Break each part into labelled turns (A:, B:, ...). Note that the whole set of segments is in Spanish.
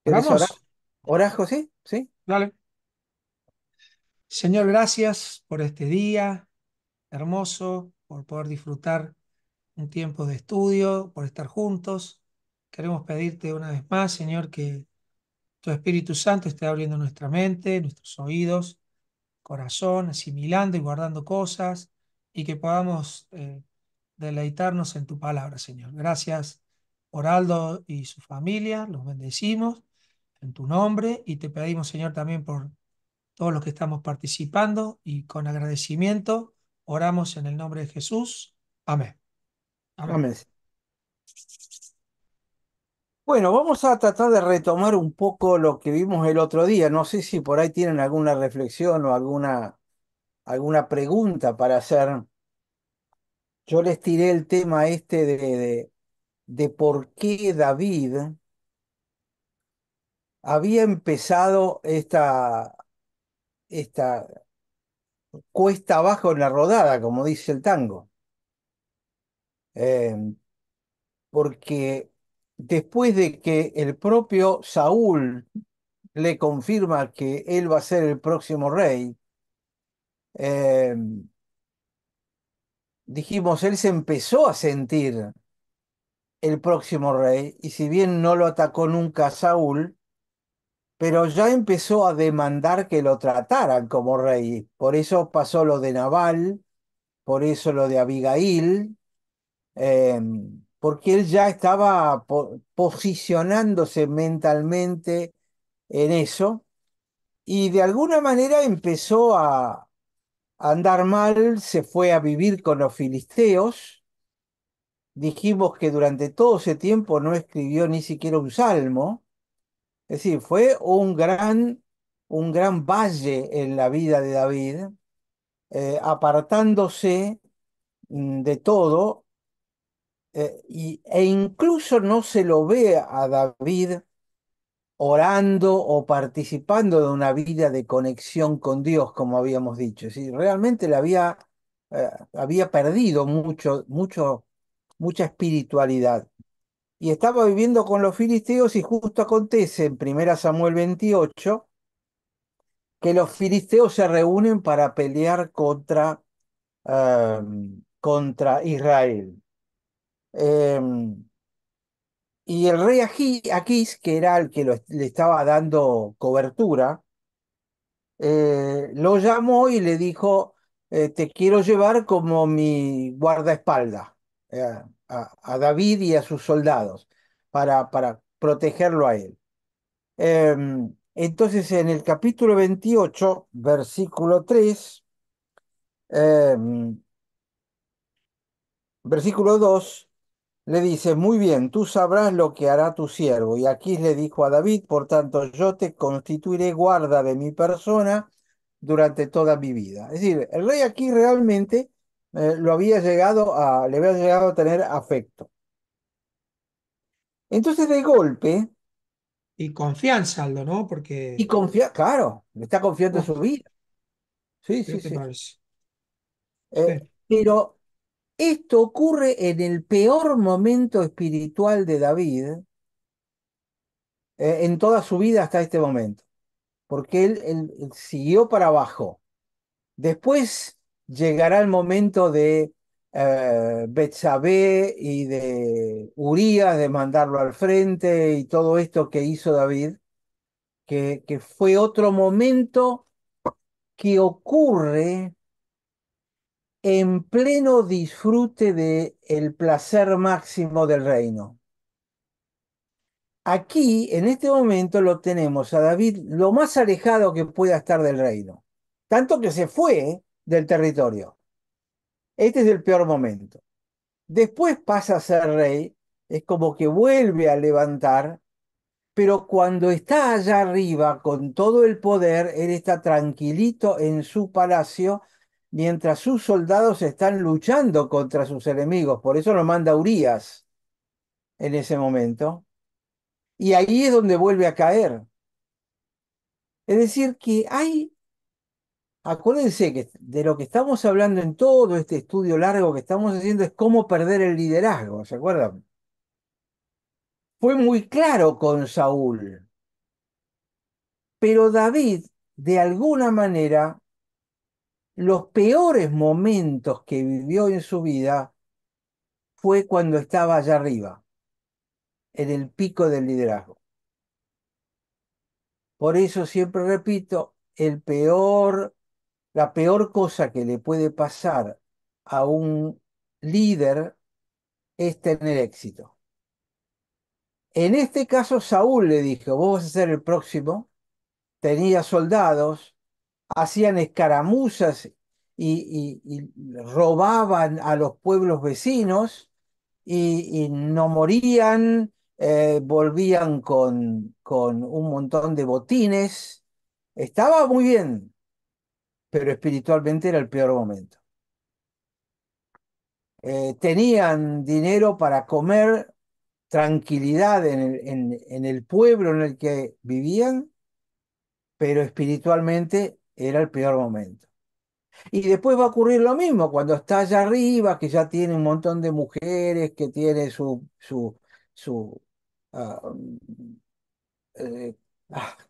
A: ¿Querés orar?
B: Oramos.
A: ¿Orás, José? ¿Sí?
B: Dale. Señor, gracias por este día hermoso, por poder disfrutar un tiempo de estudio, por estar juntos. Queremos pedirte una vez más, Señor, que tu Espíritu Santo esté abriendo nuestra mente, nuestros oídos, corazón, asimilando y guardando cosas y que podamos deleitarnos en tu palabra, Señor. Gracias por Aldo y su familia, los bendecimos en tu nombre y te pedimos, Señor, también por todos los que estamos participando y con agradecimiento oramos en el nombre de Jesús. Amén. Amén.
A: Amén. Bueno, vamos a tratar de retomar un poco lo que vimos el otro día. No sé si por ahí tienen alguna reflexión o alguna pregunta para hacer. Yo les tiré el tema este de por qué David había empezado esta cuesta abajo en la rodada, como dice el tango. Eh, Porque después de que el propio Saúl le confirma que él va a ser el próximo rey, eh, dijimos, él se empezó a sentir el próximo rey, y si bien no lo atacó nunca a Saúl, pero ya empezó a demandar que lo trataran como rey. Por eso pasó lo de Nabal, por eso lo de Abigail, eh, porque él ya estaba posicionándose mentalmente en eso, y de alguna manera empezó a andar mal, se fue a vivir con los filisteos. Dijimos que durante todo ese tiempo no escribió ni siquiera un salmo, es decir, fue un gran valle en la vida de David, apartándose de todo, e incluso no se lo ve a David orando o participando de una vida de conexión con Dios, como habíamos dicho. Sí, realmente había perdido mucha espiritualidad. Y estaba viviendo con los filisteos, y justo acontece en 1 Samuel 28 que los filisteos se reúnen para pelear contra Israel. Y el rey Aquís, que era el que le estaba dando cobertura, lo llamó y le dijo, te quiero llevar como mi guardaespaldas, eh, a David y a sus soldados, para protegerlo a él. Entonces, en el capítulo 28 versículo 3, em, versículo 2, le dice, muy bien, tú sabrás lo que hará tu siervo. Y Aquís le dijo a David, por tanto, yo te constituiré guarda de mi persona durante toda mi vida. Es decir, el rey aquí realmente le había llegado a tener afecto. Entonces, de golpe,
B: Y confianza, Aldo, ¿no?
A: y
B: Porque,
A: confía, claro, le está confiando en
B: uf,
A: su vida. Sí,
B: ¿qué
A: sí,
B: te
A: sí.
B: parece?
A: Eh,
B: Sí.
A: pero esto ocurre en el peor momento espiritual de David, en toda su vida hasta este momento, porque él siguió para abajo. Después llegará el momento de Betsabé y de Urías, de mandarlo al frente y todo esto que hizo David, que fue otro momento que ocurre en pleno disfrute de el placer máximo del reino. Aquí, en este momento, lo tenemos a David lo más alejado que pueda estar del reino, tanto que se fue del territorio. Este es el peor momento. Después pasa a ser rey, es como que vuelve a levantar, pero cuando está allá arriba con todo el poder, él está tranquilito en su palacio, mientras sus soldados están luchando contra sus enemigos. Por eso lo manda Urías en ese momento. Y ahí es donde vuelve a caer. Es decir, acuérdense que de lo que estamos hablando en todo este estudio largo que estamos haciendo es cómo perder el liderazgo, ¿se acuerdan? Fue muy claro con Saúl. Pero David, de alguna manera, los peores momentos que vivió en su vida fue cuando estaba allá arriba, en el pico del liderazgo. Por eso siempre repito, la peor cosa que le puede pasar a un líder es tener éxito. En este caso, Saúl le dijo, vos vas a ser el próximo, tenía soldados, hacían escaramuzas y robaban a los pueblos vecinos y no morían, volvían con un montón de botines. Estaba muy bien, pero espiritualmente era el peor momento. Tenían dinero para comer, tranquilidad en el pueblo en el que vivían, pero espiritualmente era el peor momento. Y después va a ocurrir lo mismo cuando está allá arriba, que ya tiene un montón de mujeres, que tiene su ah, eh,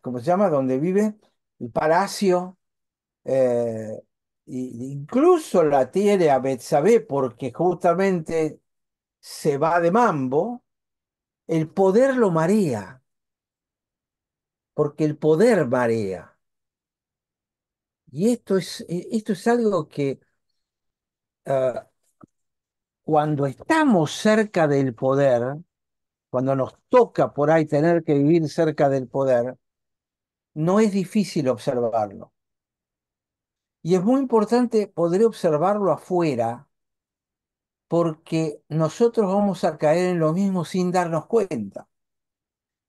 A: ¿cómo se llama? Donde vive, el palacio, eh, incluso la tiene a Betsabé porque justamente se va de mambo, el poder lo marea, porque el poder marea. Y esto es algo que ah, cuando estamos cerca del poder, cuando nos toca por ahí tener que vivir cerca del poder, no es difícil observarlo. Y es muy importante poder observarlo afuera porque nosotros vamos a caer en lo mismo sin darnos cuenta,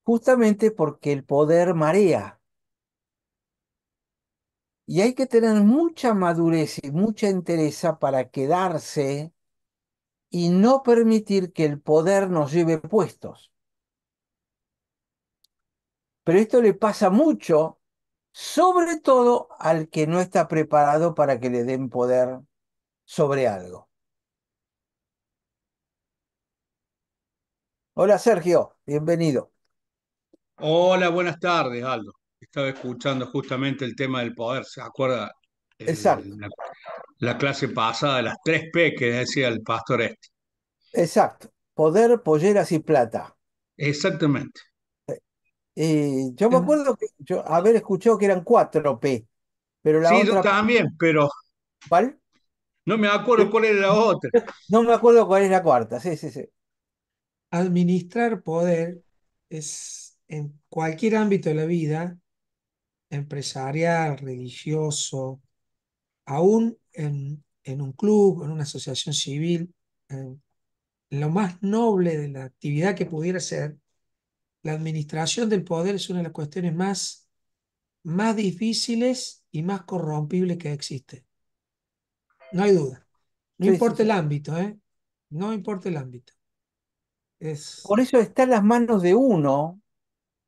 A: justamente porque el poder marea. Y hay que tener mucha madurez y mucha entereza para quedarse y no permitir que el poder nos lleve puestos. Pero esto le pasa mucho, sobre todo al que no está preparado para que le den poder sobre algo. Hola Sergio, bienvenido.
C: Hola, buenas tardes, Aldo. Estaba escuchando justamente el tema del poder. ¿Se acuerda
A: Exacto,
C: la clase pasada de las 3P que decía el pastor este?
A: exacto. Poder, polleras y plata.
C: Exactamente.
A: Y yo me
B: En-
A: acuerdo que yo haber escuchado que eran 4P, pero la
C: Sí, yo
A: otra,
C: también, pero
A: ¿cuál?
C: no me acuerdo cuál era la otra.
A: No me acuerdo cuál es la cuarta. Sí, sí, sí.
B: Administrar poder es en cualquier ámbito de la vida, empresarial, religioso, aún en un club, en una asociación civil, en lo más noble de la actividad que pudiera ser, la administración del poder es una de las cuestiones más difíciles y más corrompibles que existe. No hay duda. No
A: Sí, sí,
B: importa el
A: sí.
B: ámbito, ¿eh? No importa el ámbito. Es,
A: Por eso está en las manos de uno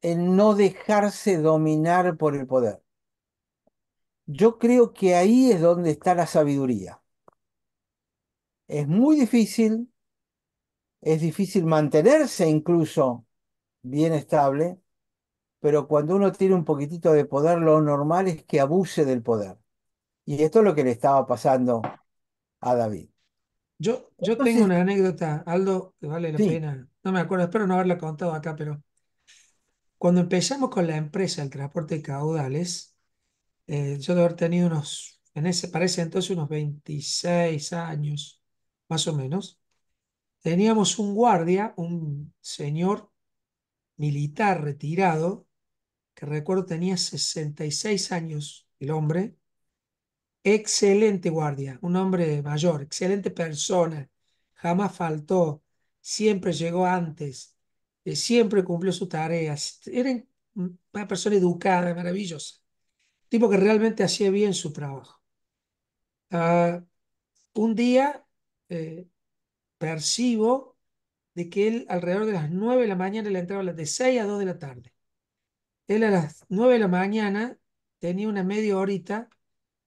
A: el no dejarse dominar por el poder. Yo creo que ahí es donde está la sabiduría. Es muy difícil, es difícil mantenerse incluso bien estable, pero cuando uno tiene un poquitito de poder, lo normal es que abuse del poder. Y esto es lo que le estaba pasando a David.
B: yo tengo
A: Entonces,
B: una anécdota, Aldo, que vale la
A: sí,
B: pena. No me acuerdo, espero no haberla contado acá, pero cuando empezamos con la empresa del transporte de caudales, yo de haber tenido para ese entonces unos 26 años, más o menos, teníamos un guardia, un señor militar retirado, que recuerdo tenía 66 años el hombre, excelente guardia, un hombre mayor, excelente persona, jamás faltó, siempre llegó antes, siempre cumplió sus tareas, era una persona educada, maravillosa, tipo que realmente hacía bien su trabajo. Ah, un día eh, percibo de que él alrededor de las 9 de la mañana le entraba de 6 a 2 de la tarde. Él a las 9 de la mañana tenía una media horita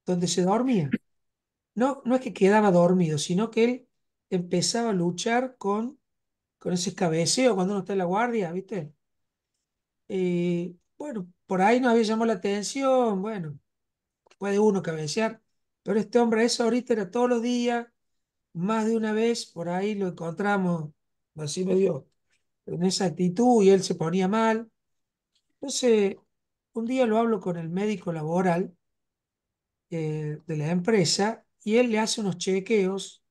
B: donde se dormía. No, no es que quedaba dormido, sino que él empezaba a luchar con ese cabeceo cuando uno está en la guardia, ¿viste? bueno, por ahí nos había llamado la atención, bueno, puede uno cabecear, pero este hombre, eso ahorita era todos los días, más de una vez, por ahí lo encontramos así medio en esa actitud y él se ponía mal. Entonces, un día lo hablo con el médico laboral de la empresa y él le hace unos chequeos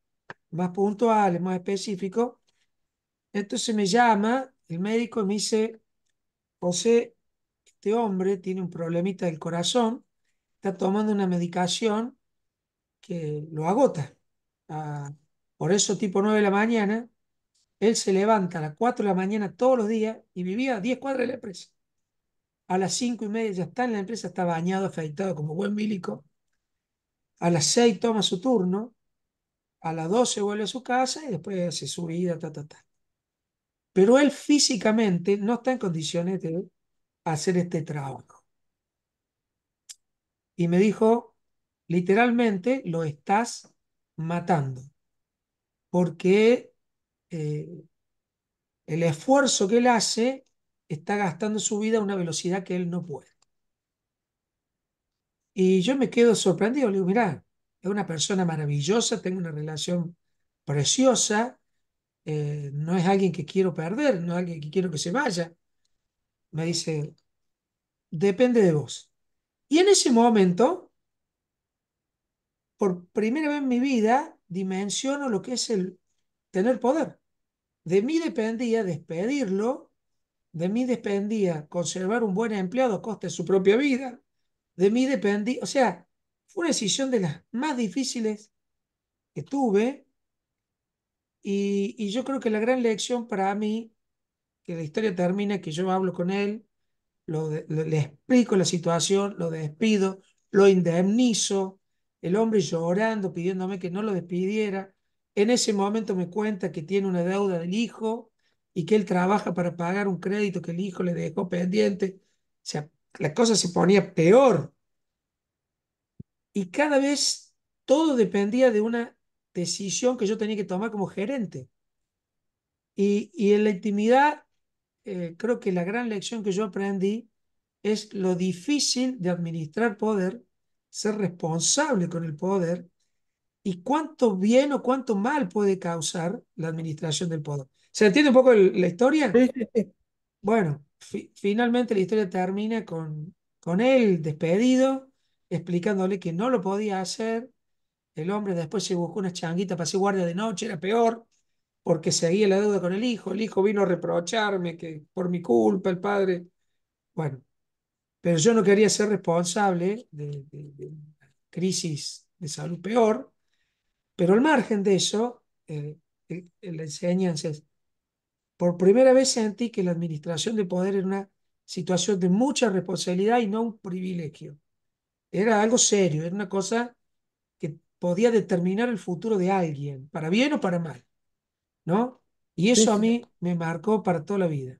B: más puntuales, más específicos. Entonces me llama el médico y me dice, José, este hombre tiene un problemita del corazón, está tomando una medicación que lo agota. Ah, por eso, tipo 9 de la mañana, él se levanta a las 4 de la mañana todos los días y vivía a 10 cuadras de la empresa. A las 5:30 ya está en la empresa, está bañado, afeitado como buen milico. A las 6 toma su turno, a las 12 vuelve a su casa y después hace su vida, ta, ta, ta. Pero él físicamente no está en condiciones de hacer este trabajo. Y me dijo, literalmente, lo estás matando, porque eh, el esfuerzo que él hace está gastando su vida a una velocidad que él no puede. Y yo me quedo sorprendido, le digo, mirá, es una persona maravillosa, tengo una relación preciosa, no es alguien que quiero perder, no es alguien que quiero que se vaya. Me dice, depende de vos. Y en ese momento, por primera vez en mi vida, dimensiono lo que es el tener poder. De mí dependía despedirlo, de mí dependía conservar un buen empleado a costa de su propia vida, de mí dependía, o sea, fue una decisión de las más difíciles que tuve y yo creo que la gran lección para mí, que la historia termina, que yo hablo con él, le explico la situación, lo despido, lo indemnizo, el hombre llorando, pidiéndome que no lo despidiera. En ese momento me cuenta que tiene una deuda del hijo y que él trabaja para pagar un crédito que el hijo le dejó pendiente. O sea, la cosa se ponía peor y cada vez todo dependía de una decisión que yo tenía que tomar como gerente. Y en la intimidad, creo que la gran lección que yo aprendí es lo difícil de administrar poder, ser responsable con el poder y cuánto bien o cuánto mal puede causar la administración del poder. ¿Se entiende un poco la historia?
A: Sí, sí, sí.
B: Bueno, finalmente la historia termina con él despedido, explicándole que no lo podía hacer. El hombre después se buscó una changuita para hacer guardia de noche, era peor porque seguía la deuda con el hijo. El hijo vino a reprocharme que por mi culpa el padre. Bueno, pero yo no quería ser responsable de una crisis de salud peor. Pero al margen de eso, la enseñanza es, por primera vez sentí que la administración de poder era una situación de mucha responsabilidad y no un privilegio. Era algo serio, era una cosa que podía determinar el futuro de alguien, para bien o para mal, ¿no? Y
A: Sí,
B: eso a
A: sí.
B: mí me marcó para toda la vida.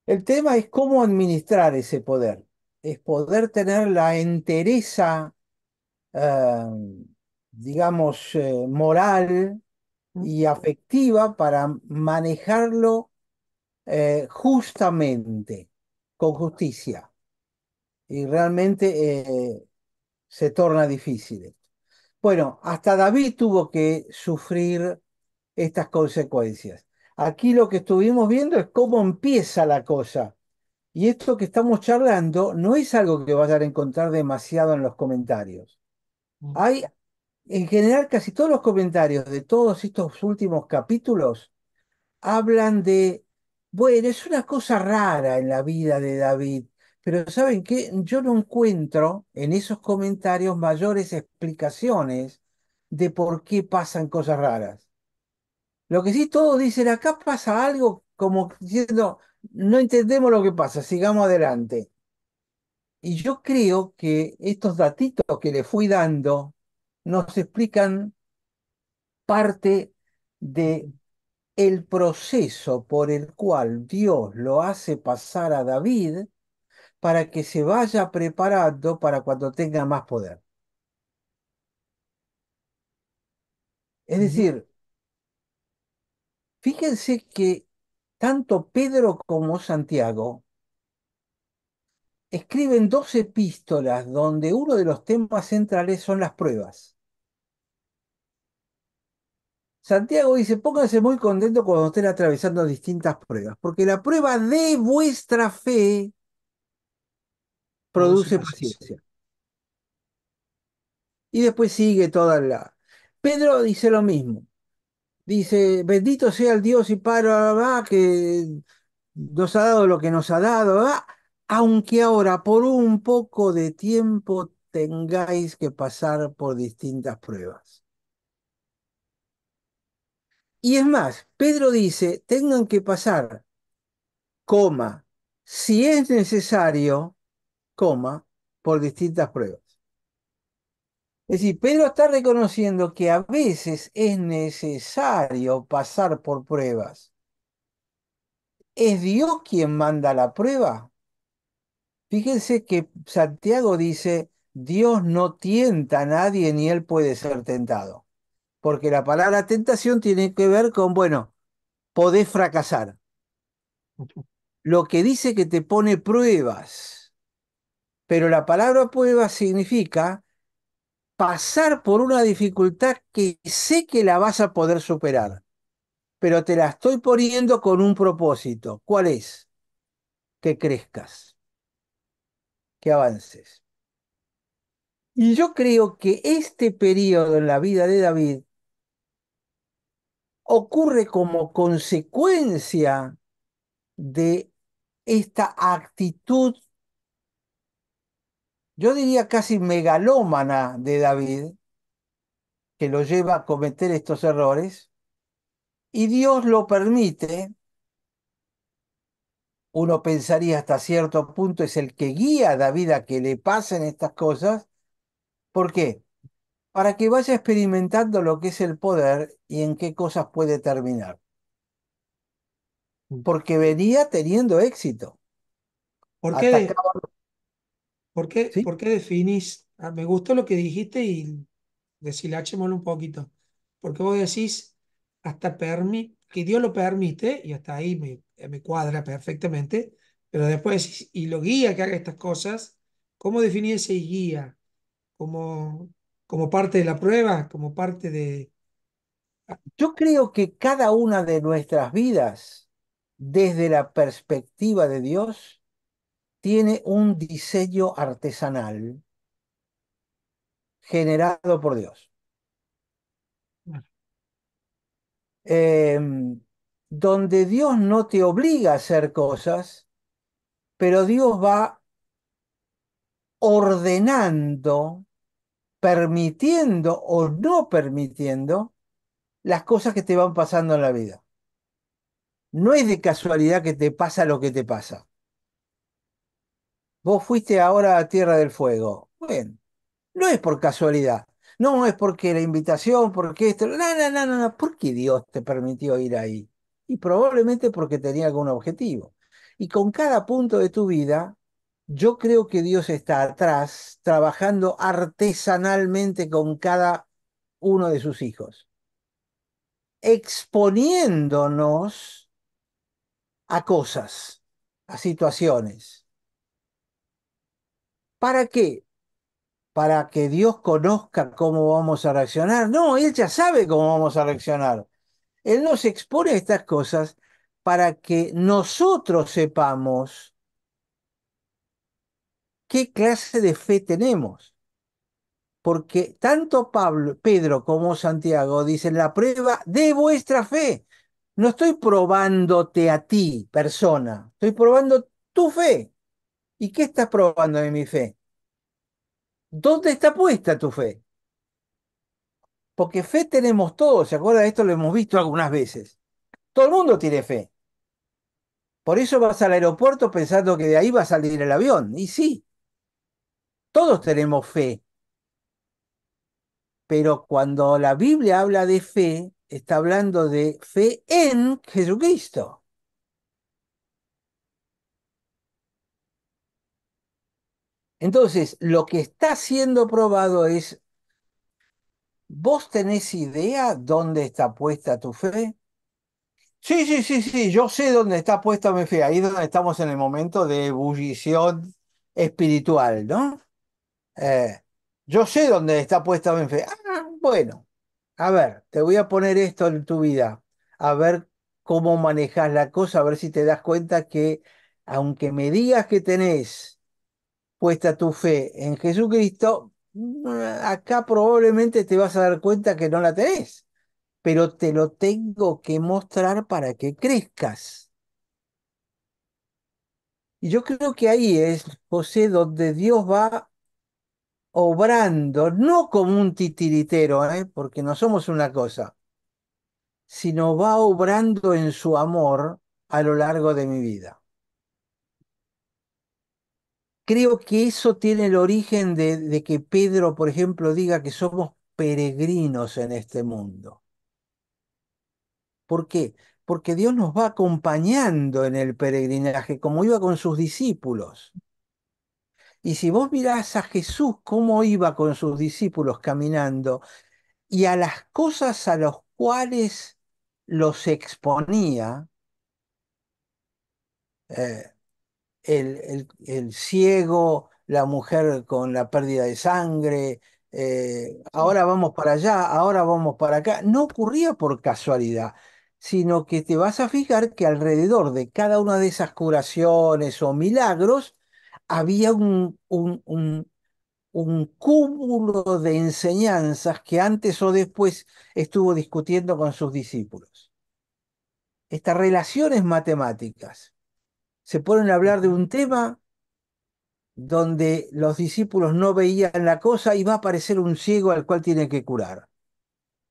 A: El tema es cómo administrar ese poder. Es poder tener la entereza, eh, digamos, moral y afectiva para manejarlo justamente, con justicia. Y realmente se torna difícil. Bueno, hasta David tuvo que sufrir estas consecuencias. Aquí lo que estuvimos viendo es cómo empieza la cosa. Y esto que estamos charlando no es algo que vayan a encontrar demasiado en los comentarios. Hay, en general, casi todos los comentarios de todos estos últimos capítulos hablan de, bueno, es una cosa rara en la vida de David, pero ¿saben qué? Yo no encuentro en esos comentarios mayores explicaciones de por qué pasan cosas raras. Lo que sí todos dicen, acá pasa algo como diciendo, no entendemos lo que pasa, sigamos adelante. Y yo creo que estos datitos que le fui dando nos explican parte de el proceso por el cual Dios lo hace pasar a David para que se vaya preparando para cuando tenga más poder. Es
B: Ujú.
A: decir, fíjense que tanto Pedro como Santiago escriben dos epístolas donde uno de los temas centrales son las pruebas. Santiago dice, pónganse muy contentos cuando estén atravesando distintas pruebas, porque la prueba de vuestra fe
B: Produce
A: produce
B: paciencia.
A: paciencia. Y después sigue toda la... Pedro dice lo mismo. Dice, bendito sea el Dios y Padre, que nos ha dado lo que nos ha dado, aunque ahora por un poco de tiempo tengáis que pasar por distintas pruebas. Y es más, Pedro dice, tengan que pasar, coma, si es necesario, coma, por distintas pruebas. Es decir, Pedro está reconociendo que a veces es necesario pasar por pruebas. ¿Es Dios quien manda la prueba? Fíjense que Santiago dice, Dios no tienta a nadie ni él puede ser tentado. Porque la palabra tentación tiene que ver con, bueno, podés fracasar. Lo que dice que te pone pruebas. Pero la palabra prueba significa pasar por una dificultad que sé que la vas a poder superar, pero te la estoy poniendo con un propósito. ¿Cuál es? Que crezcas, que avances. Y yo creo que este periodo en la vida de David ocurre como consecuencia de esta actitud, yo diría casi megalómana de David, que lo lleva a cometer estos errores, y Dios lo permite. Uno pensaría hasta cierto punto es el que guía a David a que le pasen estas cosas. ¿Por qué? Para que vaya experimentando lo que es el poder y en qué cosas puede terminar. Porque venía teniendo éxito.
B: ¿Por qué,
A: Atacaba, ¿sí?
B: por qué definís? Me gustó lo que dijiste y deshilachémoslo un poquito. Porque vos decís, que Dios lo permite, y hasta ahí me cuadra perfectamente, pero después decís, y lo guía que haga estas cosas, ¿cómo definís ese guía? ¿Como, como parte de la prueba? ¿Como parte de...
A: Yo creo que cada una de nuestras vidas, desde la perspectiva de Dios, tiene un diseño artesanal generado por Dios. Donde Dios no te obliga a hacer cosas, pero Dios va ordenando, permitiendo o no permitiendo las cosas que te van pasando en la vida. No es de casualidad que te pasa lo que te pasa. Vos fuiste ahora a Tierra del Fuego. Bueno, no es por casualidad. No es porque la invitación, porque esto. No, no, no, no, no. ¿Por qué Dios te permitió ir ahí? Y probablemente porque tenía algún objetivo. Y con cada punto de tu vida, yo creo que Dios está atrás, trabajando artesanalmente con cada uno de sus hijos, exponiéndonos a cosas, a situaciones. ¿Para qué? Para que Dios conozca cómo vamos a reaccionar. No, Él ya sabe cómo vamos a reaccionar. Él nos expone a estas cosas para que nosotros sepamos qué clase de fe tenemos. Porque tanto Pedro como Santiago dicen la prueba de vuestra fe. No estoy probándote a ti, persona, estoy probando tu fe. ¿Y qué estás probando de mi fe? ¿Dónde está puesta tu fe? Porque fe tenemos todos, ¿se acuerdan? Esto lo hemos visto algunas veces. Todo el mundo tiene fe. Por eso vas al aeropuerto pensando que de ahí va a salir el avión. Y sí, todos tenemos fe. Pero cuando la Biblia habla de fe, está hablando de fe en Jesucristo. Entonces, lo que está siendo probado es, ¿vos tenés idea dónde está puesta tu fe? Sí, sí, sí, sí, yo sé dónde está puesta mi fe. Ahí es donde estamos en el momento de ebullición espiritual, ¿no? Eh, yo sé dónde está puesta mi fe. Ah, bueno, a ver, te voy a poner esto en tu vida, a ver cómo manejas la cosa, a ver si te das cuenta que aunque me digas que tenés puesta tu fe en Jesucristo, acá probablemente te vas a dar cuenta que no la tenés, pero te lo tengo que mostrar para que crezcas. Y yo creo que ahí es, José, donde Dios va obrando, no como un titiritero, porque no somos una cosa, sino va obrando en su amor a lo largo de mi vida. Creo que eso tiene el origen de que Pedro, por ejemplo, diga que somos peregrinos en este mundo. ¿Por qué? Porque Dios nos va acompañando en el peregrinaje, como iba con sus discípulos. Y si vos mirás a Jesús cómo iba con sus discípulos caminando y a las cosas a las cuales los exponía, eh, el ciego, la mujer con la pérdida de sangre, ahora vamos para allá, ahora vamos para acá, no ocurría por casualidad, sino que te vas a fijar que alrededor de cada una de esas curaciones o milagros había un cúmulo de enseñanzas que antes o después estuvo discutiendo con sus discípulos. Estas relaciones matemáticas se ponen a hablar de
B: Ujú.
A: un tema donde los discípulos no veían la cosa y va a aparecer un ciego al cual tiene que curar.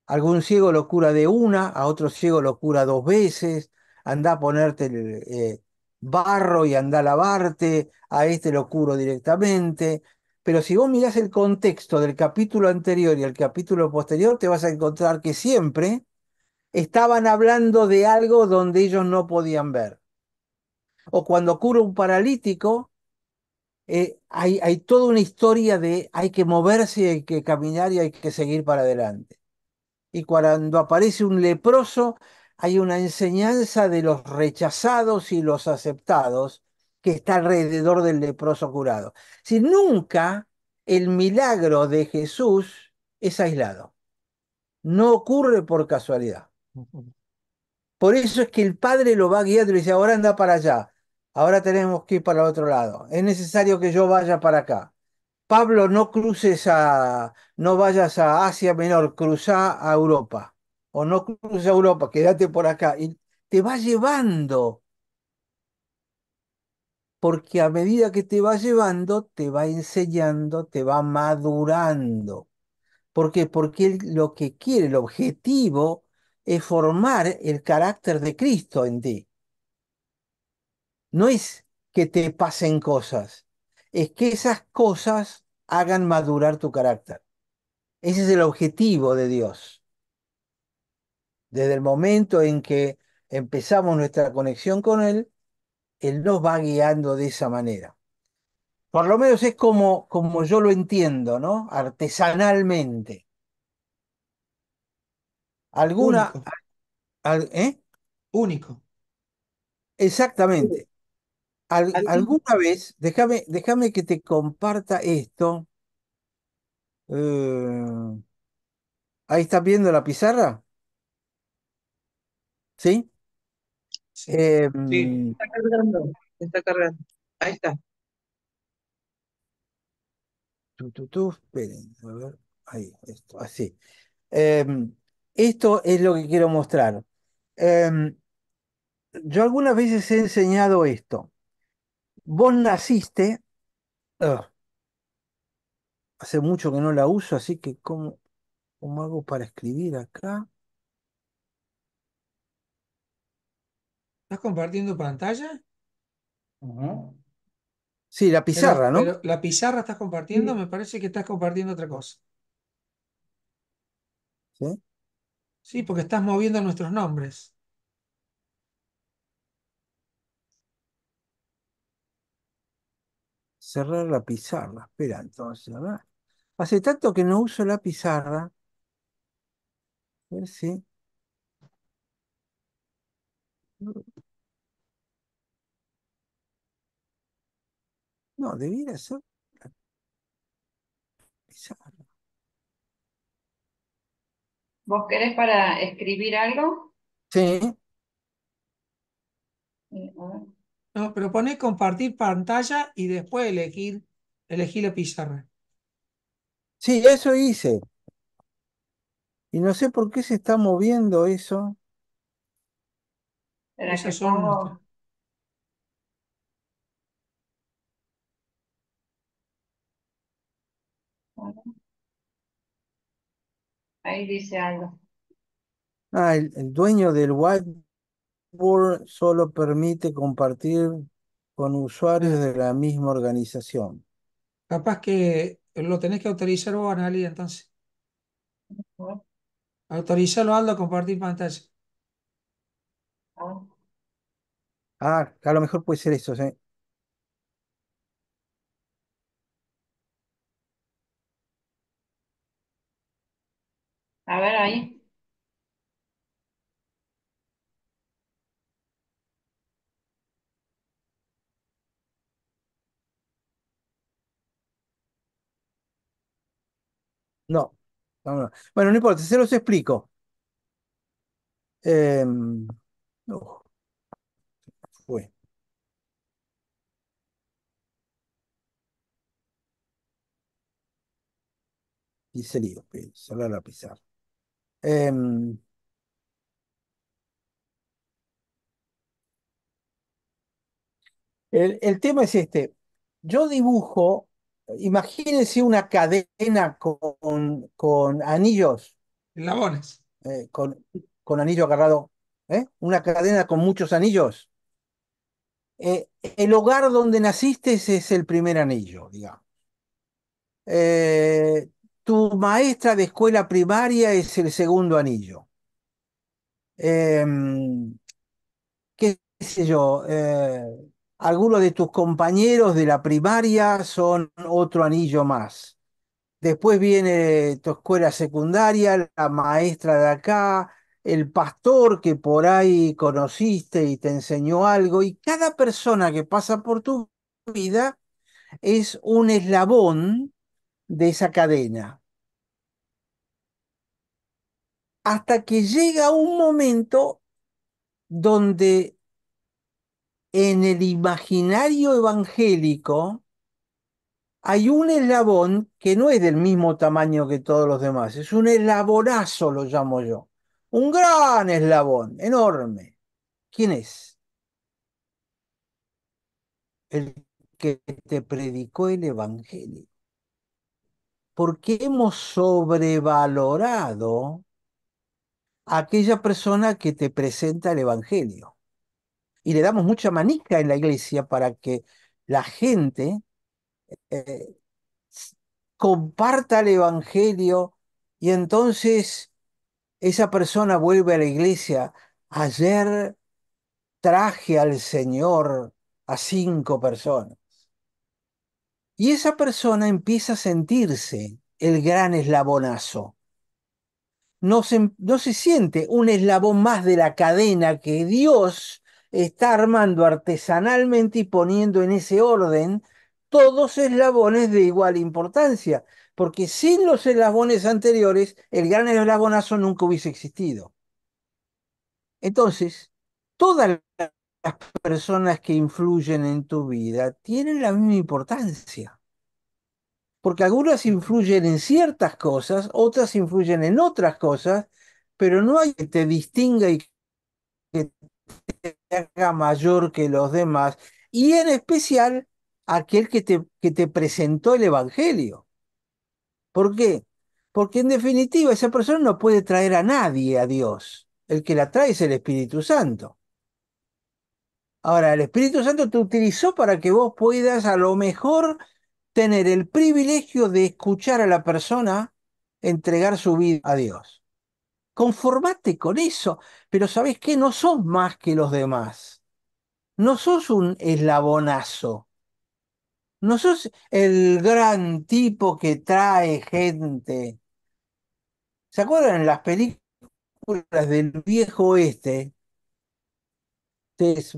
A: Algún ciego lo cura de una, a otro ciego lo cura dos veces, anda a ponerte el barro y anda a lavarte, a este lo curo directamente. Pero si vos mirás el contexto del capítulo anterior y el capítulo posterior, te vas a encontrar que siempre estaban hablando de algo donde ellos no podían ver. O cuando cura un paralítico, hay toda una historia de hay que moverse, hay que caminar y hay que seguir para adelante. Y cuando aparece un leproso, hay una enseñanza de los rechazados y los aceptados que está alrededor del leproso curado. Si nunca el milagro de Jesús es aislado, no ocurre por casualidad.
B: Ujú.
A: Por eso es que el Padre lo va guiando y le dice, ahora anda para allá, ahora tenemos que ir para el otro lado, es necesario que yo vaya para acá. Pablo, no vayas a Asia Menor, cruzá a Europa. O no cruces a Europa, quédate por acá. Y te va llevando, porque a medida que te va llevando, te va enseñando, te va madurando. ¿Por qué? Porque él lo que quiere, el objetivo, es formar el carácter de Cristo en ti. No es que te pasen cosas, es que esas cosas hagan madurar tu carácter. Ese es el objetivo de Dios. Desde el momento en que empezamos nuestra conexión con Él, Él nos va guiando de esa manera. Por lo menos es como yo lo entiendo, ¿no? Artesanalmente. ¿Alguna?
B: Único,
A: ¿Eh?
B: único.
A: Exactamente.
B: Alguien-
A: Alguna vez, déjame que te comparta esto. Eh, ahí estás viendo la pizarra, ¿sí?
B: Sí. Sí.
A: Em,
D: Está cargando, está cargando. Ahí está.
A: esperen, a ver, ahí, esto, así. Em, esto es lo que quiero mostrar. Em, yo algunas veces he enseñado esto. Vos naciste, ugh, hace mucho que no la uso, así que ¿cómo hago para escribir acá?
B: ¿Estás compartiendo pantalla?
A: Ujú. Sí, la pizarra, ¿no?
B: Pero la pizarra estás compartiendo,
D: Sí.
B: me parece que estás compartiendo otra cosa.
A: ¿Sí?
B: Sí, porque estás moviendo nuestros nombres.
A: Cerrar la pizarra. Espera, entonces, a ver. Hace tanto que no uso la pizarra. A ver si. No, debiera ser la pizarra.
E: ¿Vos querés para escribir algo?
A: Sí,
E: A ver.
B: No, pero poné compartir pantalla y después elegir la pizarra.
A: sí, eso hice. Y no sé por qué se está moviendo eso.
E: Espera que
B: Esas son nuestras.
E: pongo. Ahí dice algo.
A: Ah, el dueño del whiteboard solo permite compartir con usuarios
B: Ah,
A: de la misma organización.
B: capaz que lo tenés que autorizar vos, Analia, entonces.
E: A ver,
B: Autorizalo, Aldo, a compartir pantalla.
E: a ver.
A: Ah, a lo mejor puede ser eso, ¿sí?
E: A ver ahí.
A: No, no, no. Bueno, no importa, se los explico. No, fue. Y se lío, cerrar la pizarra. Em, el tema es este. Yo dibujo, imagínense una cadena con anillos,
B: Eslabones.
A: eh, con, con anillo agarrado, ¿eh? Una cadena con muchos anillos. El hogar donde naciste es el primer anillo, digamos. Eh, Tu maestra de escuela primaria es el segundo anillo. Em, Qué sé yo, algunos de tus compañeros de la primaria son otro anillo más. Después viene tu escuela secundaria, la maestra de acá, el pastor que por ahí conociste y te enseñó algo, y cada persona que pasa por tu vida es un eslabón de esa cadena, hasta que llega un momento donde en el imaginario evangélico hay un eslabón que no es del mismo tamaño que todos los demás, es un eslabonazo, lo llamo yo. Un gran eslabón, enorme. ¿Quién es? El que te predicó el evangelio. Porque hemos sobrevalorado a aquella persona que te presenta el evangelio. Y le damos mucha manija en la iglesia para que la gente eh, comparta el evangelio y entonces esa persona vuelve a la iglesia. Ayer traje al Señor a 5 personas. Y esa persona empieza a sentirse el gran eslabonazo. No se siente un eslabón más de la cadena que Dios está armando artesanalmente y poniendo en ese orden todos eslabones de igual importancia, porque sin los eslabones anteriores, el gran eslabonazo nunca hubiese existido. Entonces, todas las personas que influyen en tu vida tienen la misma importancia, porque algunas influyen en ciertas cosas, otras influyen en otras cosas, pero no hay que te distinga y que te haga mayor que los demás, y en especial aquel que te presentó el Evangelio. ¿Por qué? Porque en definitiva esa persona no puede traer a nadie a Dios. El que la trae es el Espíritu Santo. Ahora, el Espíritu Santo te utilizó para que vos puedas a lo mejor tener el privilegio de escuchar a la persona entregar su vida a Dios. Conformate con eso, pero ¿sabés qué? No sos más que los demás. No sos un eslabonazo. No sos el gran tipo que trae gente. ¿Se acuerdan en las películas del viejo oeste?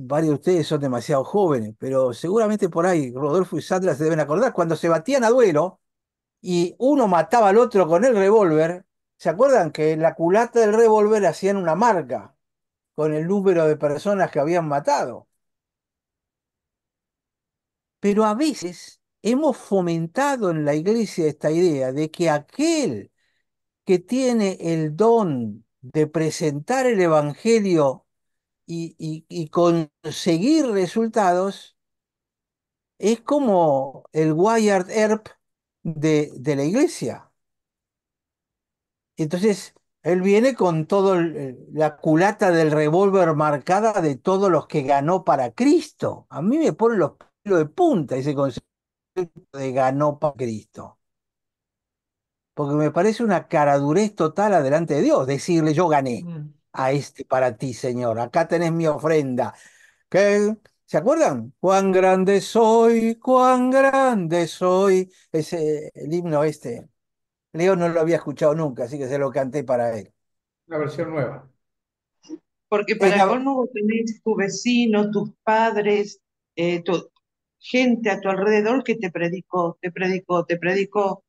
A: varios de ustedes son demasiado jóvenes, pero seguramente por ahí Rodolfo y Sandra se deben acordar cuando se batían a duelo y uno mataba al otro con el revólver. ¿Se acuerdan que en la culata del revólver hacían una marca con el número de personas que habían matado? Pero a veces hemos fomentado en la iglesia esta idea de que aquel que tiene el don de presentar el evangelio y conseguir resultados es como el Wyatt Earp de la iglesia. Entonces, él viene con todo la culata del revólver marcada de todos los que ganó para Cristo. A mí me pone los pelos de punta ese concepto de ganó para Cristo. Porque me parece una caradurez total adelante de Dios, decirle yo gané
B: Mm.
A: a este para ti, Señor. Acá tenés mi ofrenda. ¿Qué? ¿Se acuerdan? Cuán grande soy, cuán grande soy. Ese, el himno este. Leo no lo había escuchado nunca, así que se lo canté para él.
C: La versión nueva.
D: Porque
A: Es
D: para
A: la-
D: colmo vos tenés tu vecino, tus padres, gente a tu alrededor que te predicó, te predicó, te predicó.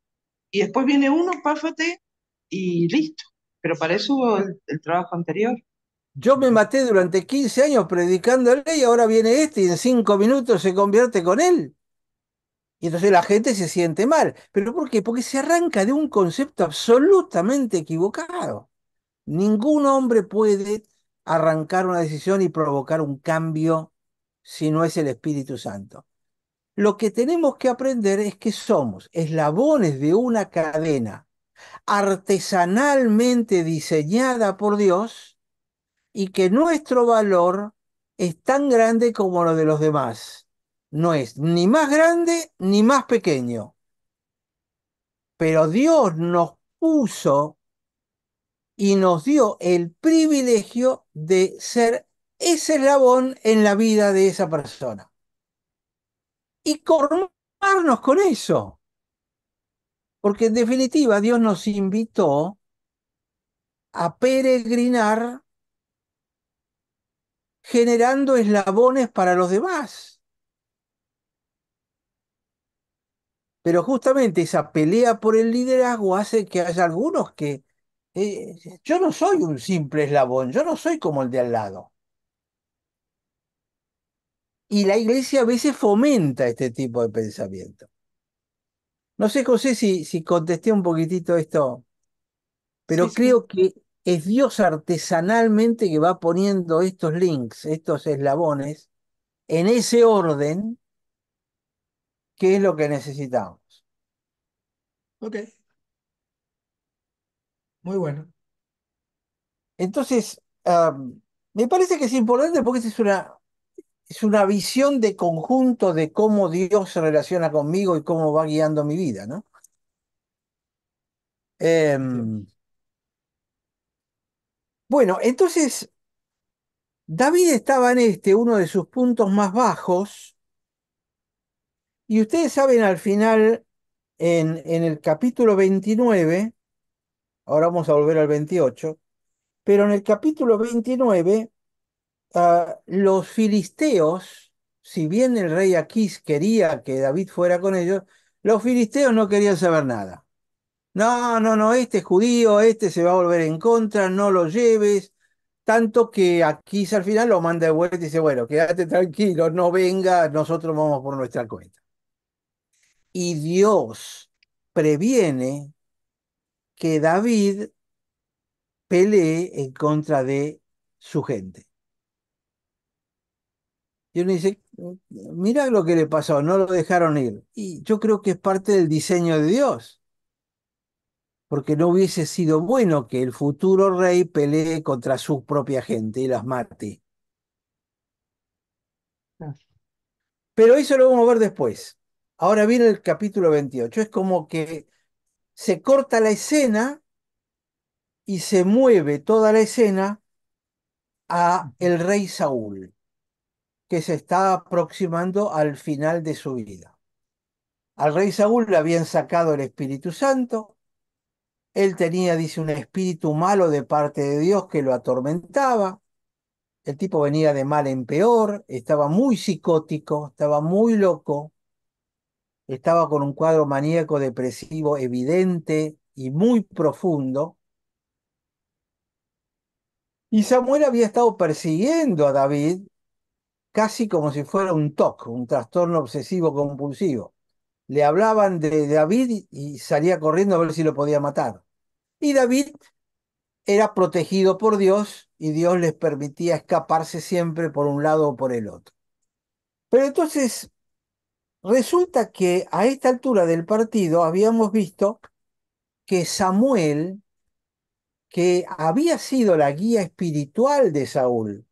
D: Y después viene uno, páfate y listo. Pero para eso hubo el trabajo anterior.
A: yo me maté durante 15 años predicándole y ahora viene este y en 5 minutos se convierte con él. Y entonces la gente se siente mal. ¿Pero por qué? Porque se arranca de un concepto absolutamente equivocado. Ningún hombre puede arrancar una decisión y provocar un cambio si no es el Espíritu Santo. Lo que tenemos que aprender es que somos eslabones de una cadena artesanalmente diseñada por Dios y que nuestro valor es tan grande como lo de los demás. No es ni más grande ni más pequeño, pero Dios nos puso y nos dio el privilegio de ser ese eslabón en la vida de esa persona y conformarnos con eso, porque en definitiva Dios nos invitó a peregrinar generando eslabones para los demás. Pero justamente esa pelea por el liderazgo hace que haya algunos que yo no soy un simple eslabón, yo no soy como el de al lado. Y la iglesia a veces fomenta este tipo de pensamiento. No sé, José, si contesté un poquitito esto,
B: Sí,
A: pero
B: sí.
A: creo que es Dios artesanalmente que va poniendo estos links, estos eslabones, en ese orden que es lo que necesitamos.
B: Ok, muy bueno.
A: Entonces, me parece que es importante porque esta es una visión de conjunto de cómo Dios se relaciona conmigo y cómo va guiando mi vida, ¿no?
B: Entiendo.
A: Em, bueno, entonces, David estaba en uno de sus puntos más bajos, y ustedes saben al final, en el capítulo 29, ahora vamos a volver al 28, pero en el capítulo 29, los filisteos, si bien el rey Aquís quería que David fuera con ellos, los filisteos no querían saber nada. No, no, no, este es judío, este se va a volver en contra, no lo lleves. Tanto que Aquís al final lo manda de vuelta y dice, bueno, quédate tranquilo, no venga, nosotros vamos por nuestra cuenta. Y Dios previene que David pelee en contra de su gente. Y uno dice, mira lo que le pasó, no lo dejaron ir. Y yo creo que es parte del diseño de Dios, porque no hubiese sido bueno que el futuro rey pelee contra su propia gente y las mate.
B: Ah,
A: Pero eso lo vamos a ver después. Ahora viene el capítulo 28. Es como que se corta la escena y se mueve toda la escena a el rey Saúl, que se está aproximando al final de su vida. Al rey Saúl le habían sacado el Espíritu Santo. Él tenía, dice, un espíritu malo de parte de Dios que lo atormentaba. El tipo venía de mal en peor, estaba muy psicótico, estaba muy loco, estaba con un cuadro maníaco depresivo evidente y muy profundo. Y Samuel había estado persiguiendo a David casi como si fuera un TOC, un trastorno obsesivo compulsivo. Le hablaban de David y salía corriendo a ver si lo podía matar. Y David era protegido por Dios y Dios les permitía escaparse siempre por un lado o por el otro. Pero entonces resulta que a esta altura del partido habíamos visto que Samuel, que había sido la guía espiritual de Saúl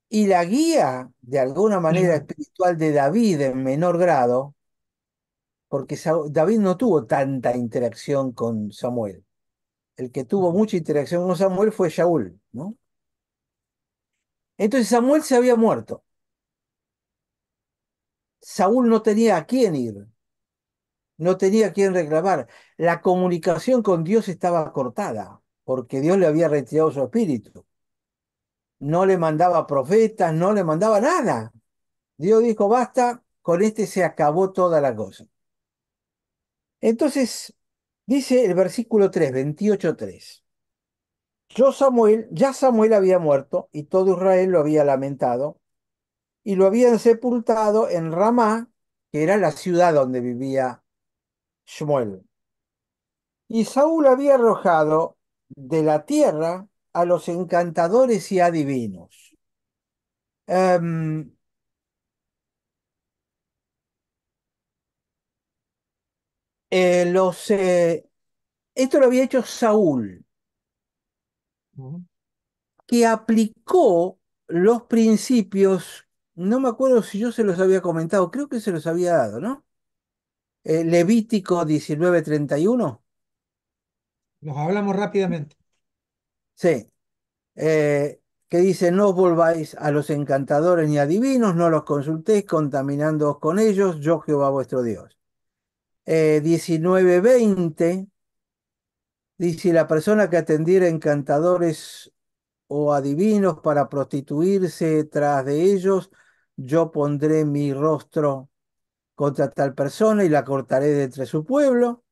A: y la guía de alguna manera
B: Claro.
A: espiritual de David en menor grado, porque David no tuvo tanta interacción con Samuel. El que tuvo mucha interacción con Samuel fue Saúl, ¿no? Entonces Samuel se había muerto. Saúl no tenía a quién ir, no tenía a quién reclamar. La comunicación con Dios estaba cortada, porque Dios le había retirado su espíritu. No le mandaba profetas, no le mandaba nada. Dios dijo, basta, con este se acabó toda la cosa. Entonces, dice el versículo 3, 28:3. Ya Samuel había muerto y todo Israel lo había lamentado y lo habían sepultado en Ramá, que era la ciudad donde vivía Shmuel. Y Saúl había arrojado de la tierra a los encantadores y adivinos. Em, los, esto lo había hecho Saúl,
B: Ujú.
A: que aplicó los principios, no me acuerdo si yo se los había comentado, creo que se los había dado, ¿no? Levítico 19:31.
B: Los hablamos rápidamente.
A: Sí, que dice, no os volváis a los encantadores ni adivinos, no los consultéis contaminándoos con ellos, yo Jehová vuestro Dios. 19:20 dice, la persona que atendiera encantadores o adivinos para prostituirse tras de ellos, yo pondré mi rostro contra tal persona y la cortaré de entre su pueblo.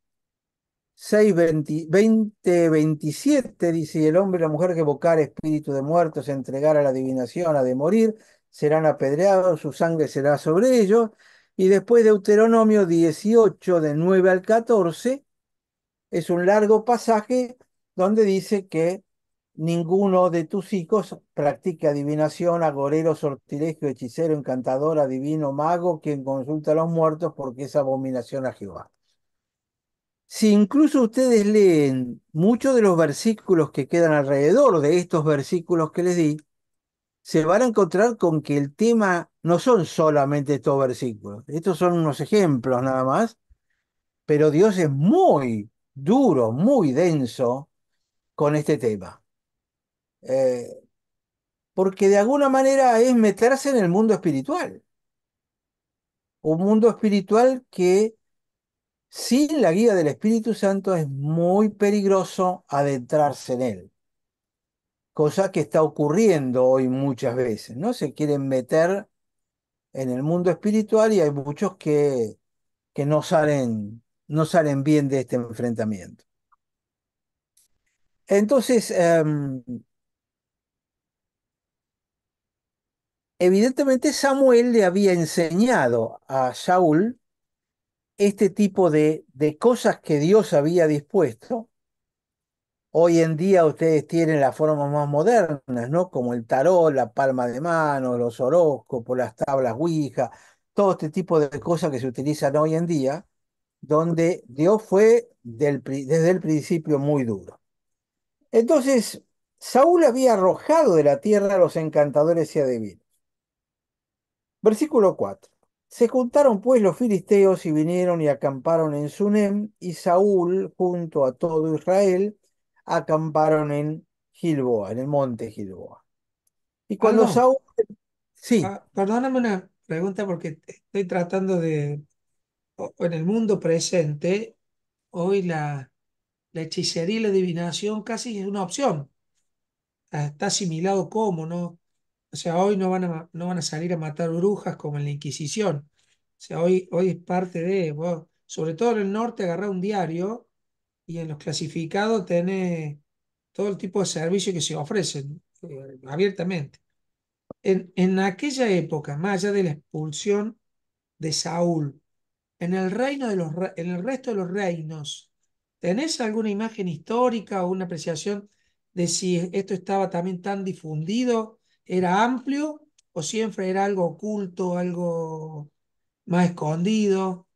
A: 27 dice, y el hombre y la mujer que evocar espíritu de muertos, entregar a la adivinación, a de morir, serán apedreados, su sangre será sobre ellos. Y después Deuteronomio 18, de 9 al 14, es un largo pasaje donde dice que ninguno de tus hijos practique adivinación, agorero, sortilegio, hechicero, encantador, adivino, mago, quien consulta a los muertos, porque es abominación a Jehová. Si incluso ustedes leen muchos de los versículos que quedan alrededor de estos versículos que les di, se van a encontrar con que el tema no son solamente estos versículos. Estos son unos ejemplos nada más, pero Dios es muy duro, muy denso con este tema. Eh, Porque de alguna manera es meterse en el mundo espiritual. Un mundo espiritual que sin la guía del Espíritu Santo es muy peligroso adentrarse en él. Cosa que está ocurriendo hoy muchas veces, ¿no? Se quieren meter en el mundo espiritual y hay muchos que no salen bien de este enfrentamiento. Entonces, evidentemente Samuel le había enseñado a Saúl este tipo de cosas que Dios había dispuesto. Hoy en día ustedes tienen las formas más modernas, ¿no? Como el tarot, la palma de mano, los horóscopos, las tablas Ouija, todo este tipo de cosas que se utilizan hoy en día, donde Dios fue desde el principio muy duro. Entonces, Saúl había arrojado de la tierra a los encantadores y adivinos. Versículo 4. Se juntaron pues los filisteos y vinieron y acamparon en Sunem, y Saúl, junto a todo Israel, acamparon en Gilboa, en el monte Gilboa. Y cuando
B: Aldo,
A: Saúl, sí,
B: perdóname una pregunta porque estoy tratando de, en el mundo presente, hoy la hechicería y la adivinación casi es una opción. está asimilado como, ¿no? O sea, hoy no van a salir a matar brujas como en la Inquisición. O sea, hoy es parte de, vos, sobre todo en el norte, agarrá un diario y en los clasificados tenés todo el tipo de servicios que se ofrecen abiertamente. En aquella época, más allá de la expulsión de Saúl, en el reino de en el resto de los reinos, ¿tenés alguna imagen histórica o una apreciación de si esto estaba también tan difundido? ¿Era amplio o siempre era algo oculto, algo más escondido?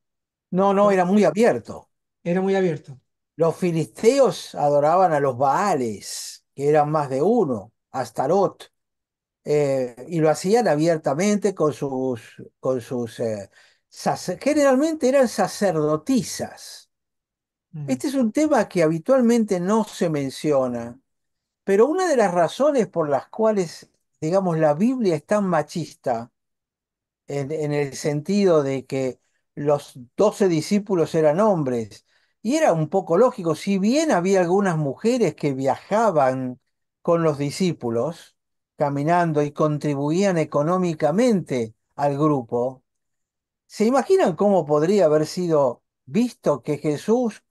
A: No, no, era muy abierto.
B: Era muy abierto.
A: Los filisteos adoraban a los Baales, que eran más de uno, Astarot, y lo hacían abiertamente con sus generalmente eran sacerdotisas.
B: Mm,
A: Este es un tema que habitualmente no se menciona, pero una de las razones por las cuales, digamos, la Biblia es tan machista, en el sentido de que los 12 discípulos eran hombres, y era un poco lógico, si bien había algunas mujeres que viajaban con los discípulos, caminando y contribuían económicamente al grupo, ¿se imaginan cómo podría haber sido visto que Jesús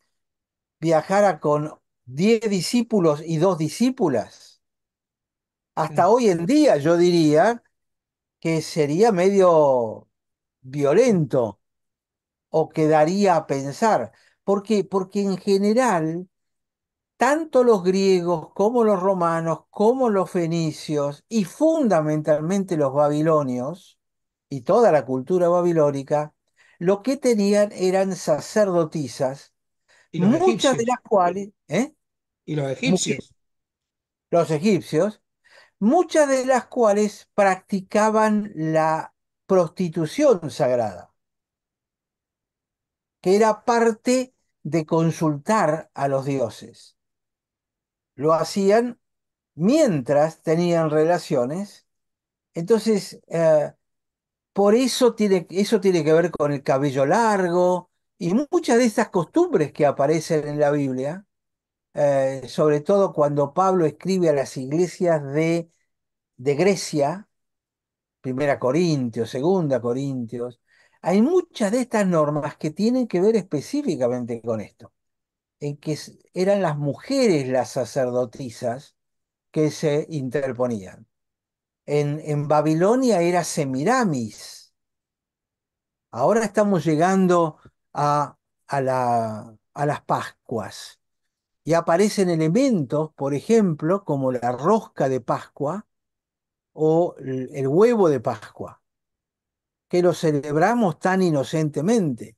A: viajara con 10 discípulos y 2 discípulas? Hasta
B: sí,
A: hoy en día yo diría que sería medio
B: sí,
A: violento o quedaría a pensar. ¿Por qué? Porque en general, tanto los griegos como los romanos, como los fenicios y fundamentalmente los babilonios y toda la cultura babilónica, lo que tenían eran sacerdotisas,
B: y los
A: muchas de
B: egipcios,
A: las cuales, ¿eh?
B: y los
A: Mujer-
B: egipcios.
A: los egipcios, muchas de las cuales practicaban la prostitución sagrada, que era parte de consultar a los dioses. Lo hacían mientras tenían relaciones. Entonces, por eso tiene que ver con el cabello largo y muchas de estas costumbres que aparecen en la Biblia, sobre todo cuando Pablo escribe a las iglesias de Grecia, Primera Corintios, Segunda Corintios, hay muchas de estas normas que tienen que ver específicamente con esto, en que eran las mujeres las sacerdotisas que se interponían. En Babilonia era Semiramis. Ahora estamos llegando a, a las Pascuas y aparecen elementos, por ejemplo, como la rosca de Pascua o el huevo de Pascua, que lo celebramos tan inocentemente.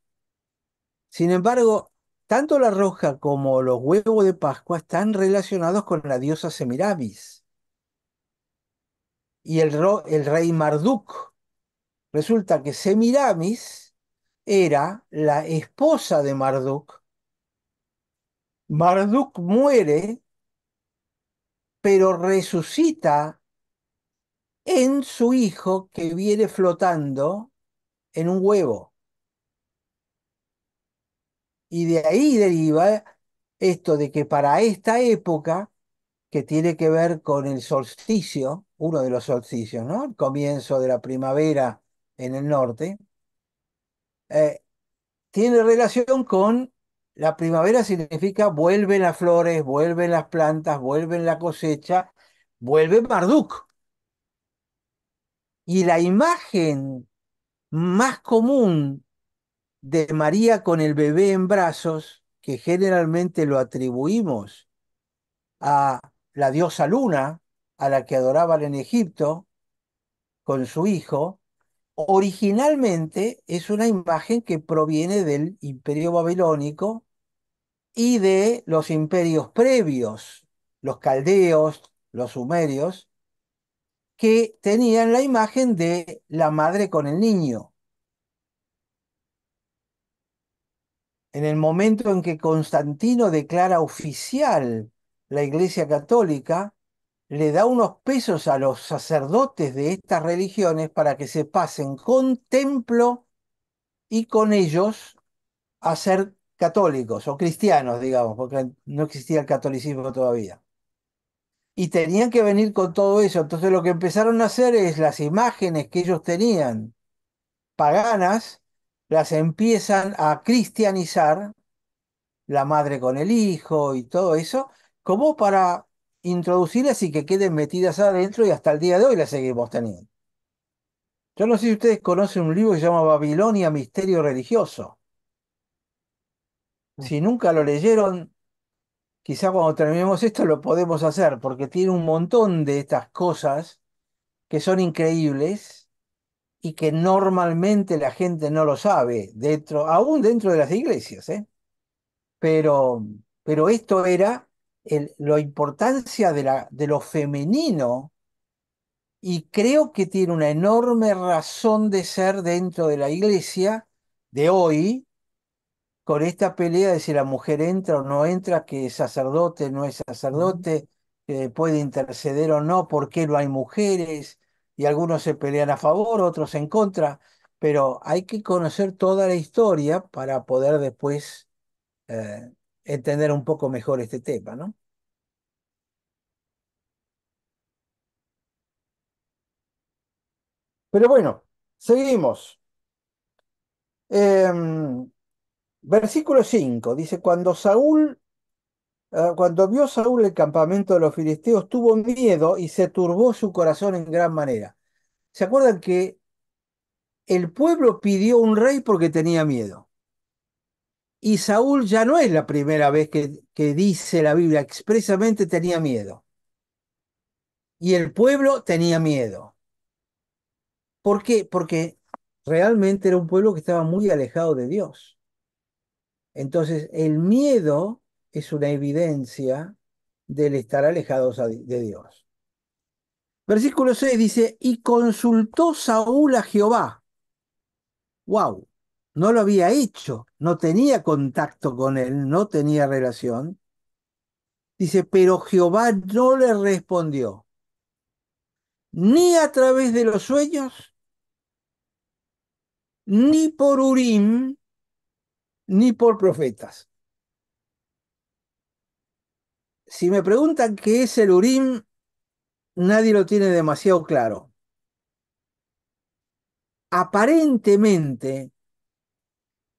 A: Sin embargo, tanto la rosca como los huevos de Pascua están relacionados con la diosa Semiramis y el rey Marduk. Resulta que Semiramis era la esposa de Marduk. Marduk muere, pero resucita en su hijo que viene flotando en un huevo. Y de ahí deriva esto de que para esta época, que tiene que ver con el solsticio, uno de los solsticios, ¿no? El comienzo de la primavera en el norte, eh, tiene relación con la primavera, significa vuelven las flores, vuelven las plantas, vuelven la cosecha, vuelve Marduk. Y la imagen más común de María con el bebé en brazos, que generalmente lo atribuimos a la diosa Luna, a la que adoraban en Egipto, con su hijo, originalmente es una imagen que proviene del imperio babilónico y de los imperios previos, los caldeos, los sumerios, que tenían la imagen de la madre con el niño. En el momento en que Constantino declara oficial la Iglesia Católica, le da unos pesos a los sacerdotes de estas religiones para que se pasen con templo y con ellos a ser católicos o cristianos, digamos, porque no existía el catolicismo todavía. y tenían que venir con todo eso. Entonces lo que empezaron a hacer es las imágenes que ellos tenían paganas, las empiezan a cristianizar, la madre con el hijo y todo eso, como para introducirlas y que queden metidas adentro y hasta el día de hoy las seguimos teniendo. Yo no sé si ustedes conocen un libro que se llama Babilonia, Misterio Religioso. Si nunca lo leyeron, quizá cuando terminemos esto lo podemos hacer, porque tiene un montón de estas cosas que son increíbles y que normalmente la gente no lo sabe, aún dentro de las iglesias, ¿eh? Pero, pero esto era la importancia de lo femenino y creo que tiene una enorme razón de ser dentro de la iglesia de hoy, con esta pelea de si la mujer entra o no entra, que es sacerdote, no es
B: Ujú.
A: sacerdote, puede interceder o no, por qué no hay mujeres, y algunos se pelean a favor, otros en contra, pero hay que conocer toda la historia para poder después eh, entender un poco mejor este tema, ¿no? Pero bueno, seguimos. Versículo 5 dice, cuando vio Saúl el campamento de los filisteos, tuvo miedo y se turbó su corazón en gran manera. ¿Se acuerdan que el pueblo pidió un rey porque tenía miedo? Y Saúl ya no es la primera vez que dice la Biblia expresamente tenía miedo. Y el pueblo tenía miedo. ¿Por qué? Porque realmente era un pueblo que estaba muy alejado de Dios. Entonces, el miedo es una evidencia del estar alejados de Dios. Versículo 6 dice, y consultó Saúl a Jehová. ¡Wow! No lo había hecho, no tenía contacto con él, no tenía relación. Dice, pero Jehová no le respondió, ni a través de los sueños, ni por Urim, ni por profetas. Si me preguntan qué es el Urim, nadie lo tiene demasiado claro. Aparentemente,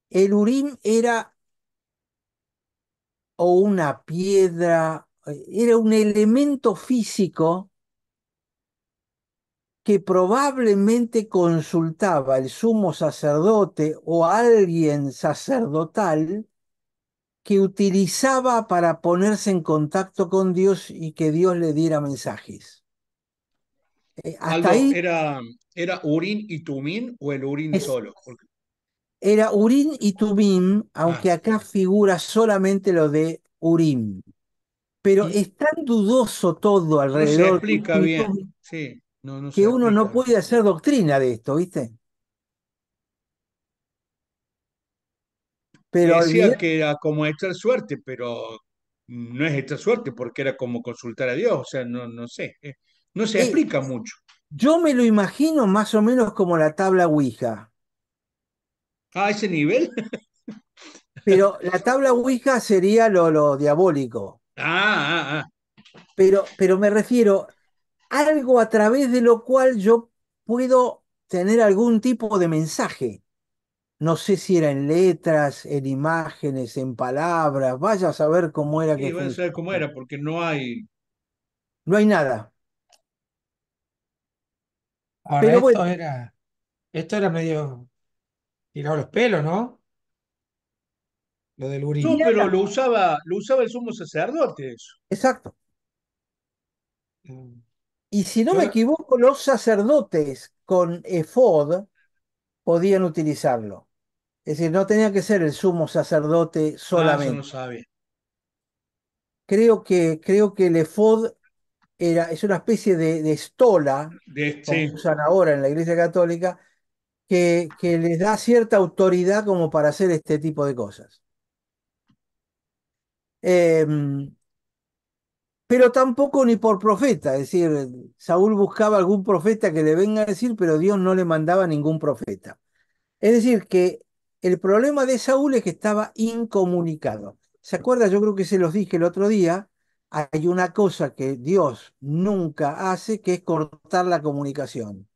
A: el Urim era o una piedra, era un elemento físico que probablemente consultaba el sumo sacerdote o alguien sacerdotal que utilizaba para ponerse en contacto con Dios y que Dios le diera mensajes. Hasta
C: Aldo,
A: ahí
C: ¿era Urín y Tumín o el Urín
A: es,
C: solo?
A: era Urim y Tumim,
C: Ah,
A: aunque acá figura solamente lo de Urim. Pero
C: y
A: es tan dudoso todo
C: no se
A: alrededor de
C: explica
A: Urim y
C: bien,
A: Tumim
C: sí, no
A: que
C: se
A: uno no
C: explica bien.
A: puede hacer doctrina de esto, ¿viste?
C: Y
A: Pero
C: decía
A: evidente,
C: que era como echar suerte, pero no es echar suerte porque era como consultar a Dios, o sea, no sé, no se
A: eh,
C: explica mucho.
A: yo me lo imagino más o menos como la tabla Ouija,
C: A ese nivel.
A: pero la tabla Ouija sería lo diabólico,
C: Ah,
A: pero me refiero a algo a través de lo cual yo puedo tener algún tipo de mensaje. No sé si era en letras, en imágenes, en palabras, vaya a saber cómo era que
C: y van a saber cómo
A: funcionaba.
C: era, porque no hay.
A: No hay nada.
B: Ahora,
A: Pero bueno,
B: esto era medio tirado los pelos, ¿no? Lo del
C: No,
B: Urim.
C: pero lo usaba el sumo sacerdote eso.
A: exacto.
B: Mm.
A: Y si no
B: Yo,
A: me equivoco, los sacerdotes con efod podían utilizarlo. Es decir, no tenía que ser el sumo sacerdote
C: Ah, eso no
A: solamente.
C: sabía.
A: Creo que el efod es una especie de estola, como
C: Sí,
A: usan ahora en la Iglesia Católica, que les da cierta autoridad como para hacer este tipo de cosas. Em, pero tampoco ni por profeta, es decir, Saúl buscaba algún profeta que le venga a decir, pero Dios no le mandaba ningún profeta. Es decir, que el problema de Saúl es que estaba incomunicado. ¿Se acuerda? Yo creo que se los dije el otro día. hay una cosa que Dios nunca hace, que es cortar la comunicación.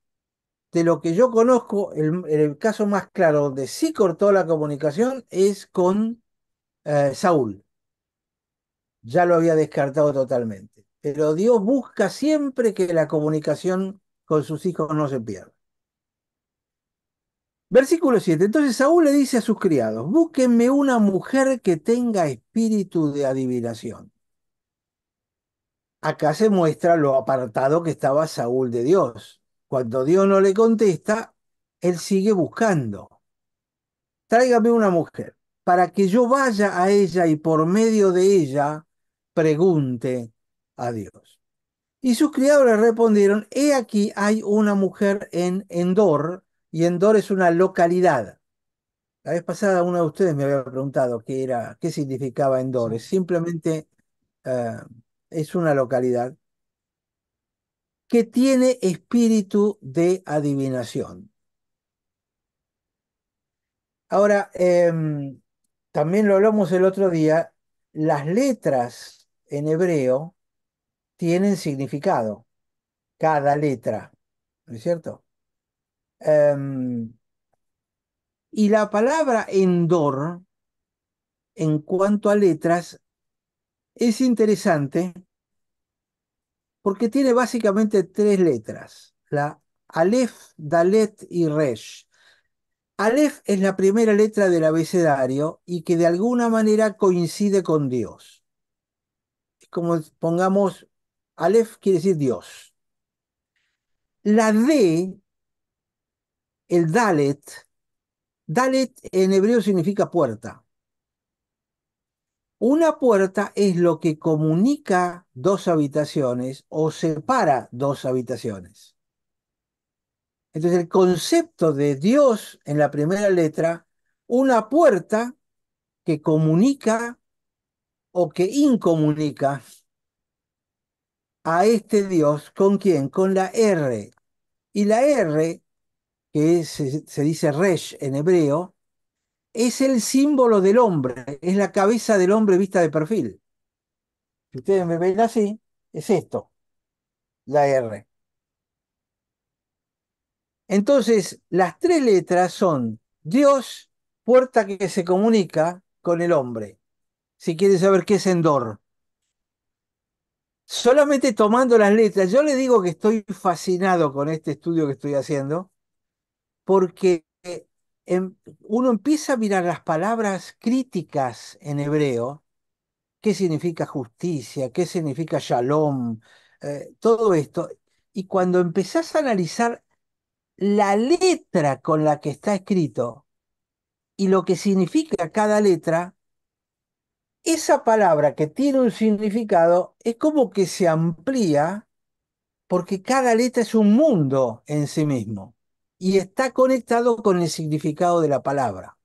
A: De lo que yo conozco, el caso más claro donde sí cortó la comunicación es con Saúl. Ya lo había descartado totalmente. Pero Dios busca siempre que la comunicación con sus hijos no se pierda. Versículo 7. Entonces Saúl le dice a sus criados, búsquenme una mujer que tenga espíritu de adivinación. Acá se muestra lo apartado que estaba Saúl de Dios. Cuando Dios no le contesta, él sigue buscando. Tráigame una mujer para que yo vaya a ella y por medio de ella pregunte a Dios. Y sus criados le respondieron, he aquí hay una mujer en Endor, y Endor es una localidad. La vez pasada uno de ustedes me había preguntado qué era, qué significaba
B: Sí.
A: Endor. Es simplemente eh, es una localidad que tiene espíritu de adivinación. Ahora, también lo hablamos el otro día, las letras en hebreo tienen significado, cada letra, ¿no es cierto? Em, y la palabra Endor, en cuanto a letras, es interesante porque tiene básicamente tres letras, la Aleph, Dalet y Resh. Aleph es la primera letra del abecedario y que de alguna manera coincide con Dios. Es como pongamos, Aleph quiere decir Dios. La D, el Dalet, Dalet en hebreo significa puerta. Una puerta es lo que comunica dos habitaciones o separa dos habitaciones. Entonces el concepto de Dios en la primera letra, una puerta que comunica o que incomunica a este Dios, ¿con quién? Con la R. Y la R, se dice Resh en hebreo, es el símbolo del hombre, es la cabeza del hombre vista de perfil. Si ustedes me ven así, es esto, la R. Entonces, las tres letras son Dios, puerta que se comunica con el hombre. Si quieres saber qué es Endor. Solamente tomando las letras, yo le digo que estoy fascinado con este estudio que estoy haciendo, porque uno empieza a mirar las palabras críticas en hebreo, qué significa justicia, qué significa shalom, todo esto, y cuando empezás a analizar la letra con la que está escrito y lo que significa cada letra, esa palabra que tiene un significado es como que se amplía porque cada letra es un mundo en sí mismo y está conectado con el significado de la palabra.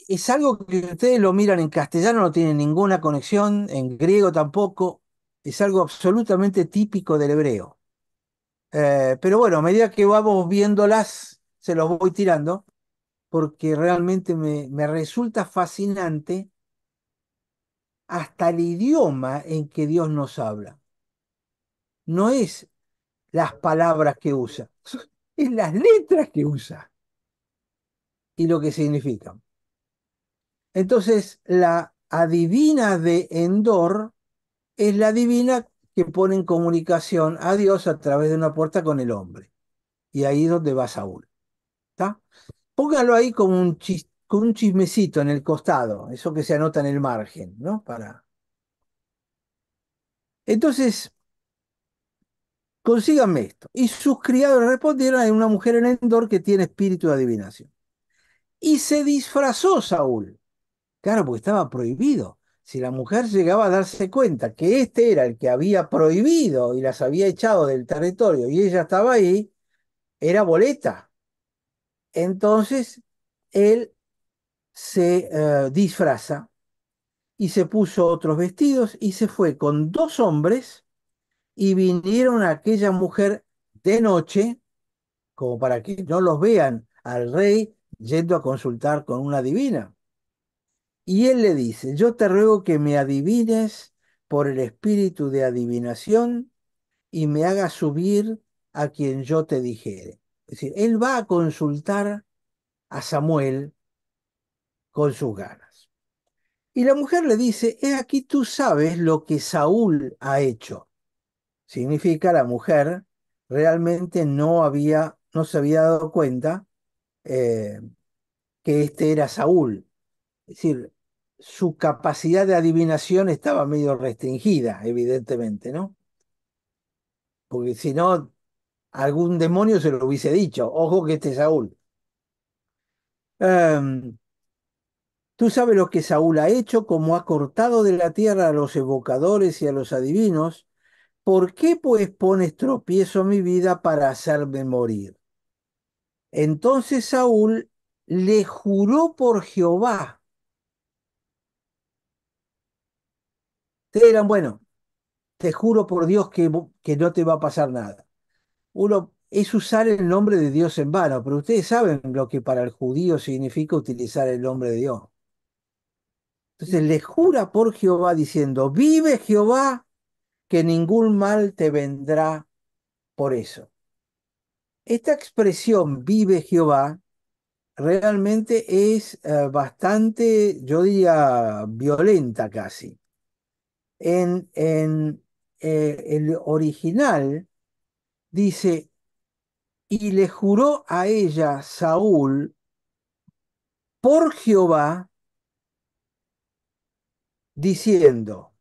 A: Es algo que ustedes lo miran en castellano, no tiene ninguna conexión, en griego tampoco, es algo absolutamente típico del hebreo. Pero bueno, a medida que vamos viéndolas, se los voy tirando, porque realmente me resulta fascinante hasta el idioma en que Dios nos habla. No es las palabras que usa, es las letras que usa y lo que significan. Entonces, la adivina de Endor es la divina que pone en comunicación a Dios a través de una puerta con el hombre. Y ahí es donde va Saúl. ¿Está? Póngalo ahí como con un chismecito en el costado, eso que se anota en el margen, ¿no? Entonces, consíganme esto. Y sus criados le respondieron: hay una mujer en Endor que tiene espíritu de adivinación. Y se disfrazó Saúl. Claro, porque estaba prohibido. Si la mujer llegaba a darse cuenta que este era el que había prohibido y las había echado del territorio y ella estaba ahí, era boleta. Entonces, él se disfraza y se puso otros vestidos y se fue con dos hombres y vinieron a aquella mujer de noche, como para que no los vean al rey yendo a consultar con una divina. Y él le dice, yo te ruego que me adivines por el espíritu de adivinación y me hagas subir a quien yo te dijere. Es decir, él va a consultar a Samuel con sus ganas. Y la mujer le dice, he aquí tú sabes lo que Saúl ha hecho. Significa la mujer realmente no se había dado cuenta eh, que este era Saúl. Es decir, su capacidad de adivinación estaba medio restringida, evidentemente, ¿no? Porque si no, algún demonio se lo hubiese dicho, ojo que este es Saúl. Em, Tú sabes lo que Saúl ha hecho, como ha cortado de la tierra a los evocadores y a los adivinos. ¿Por qué pues pones tropiezo a mi vida para hacerme morir? Entonces Saúl le juró por Jehová. Te dirán, bueno, te juro por Dios que no te va a pasar nada. Uno es usar el nombre de Dios en vano, pero ustedes saben lo que para el judío significa utilizar el nombre de Dios. Entonces le jura por Jehová diciendo, vive Jehová, que ningún mal te vendrá por eso. Esta expresión, vive Jehová, realmente es bastante, yo diría, violenta casi. En el original dice, y le juró a ella Saúl por Jehová, diciendo,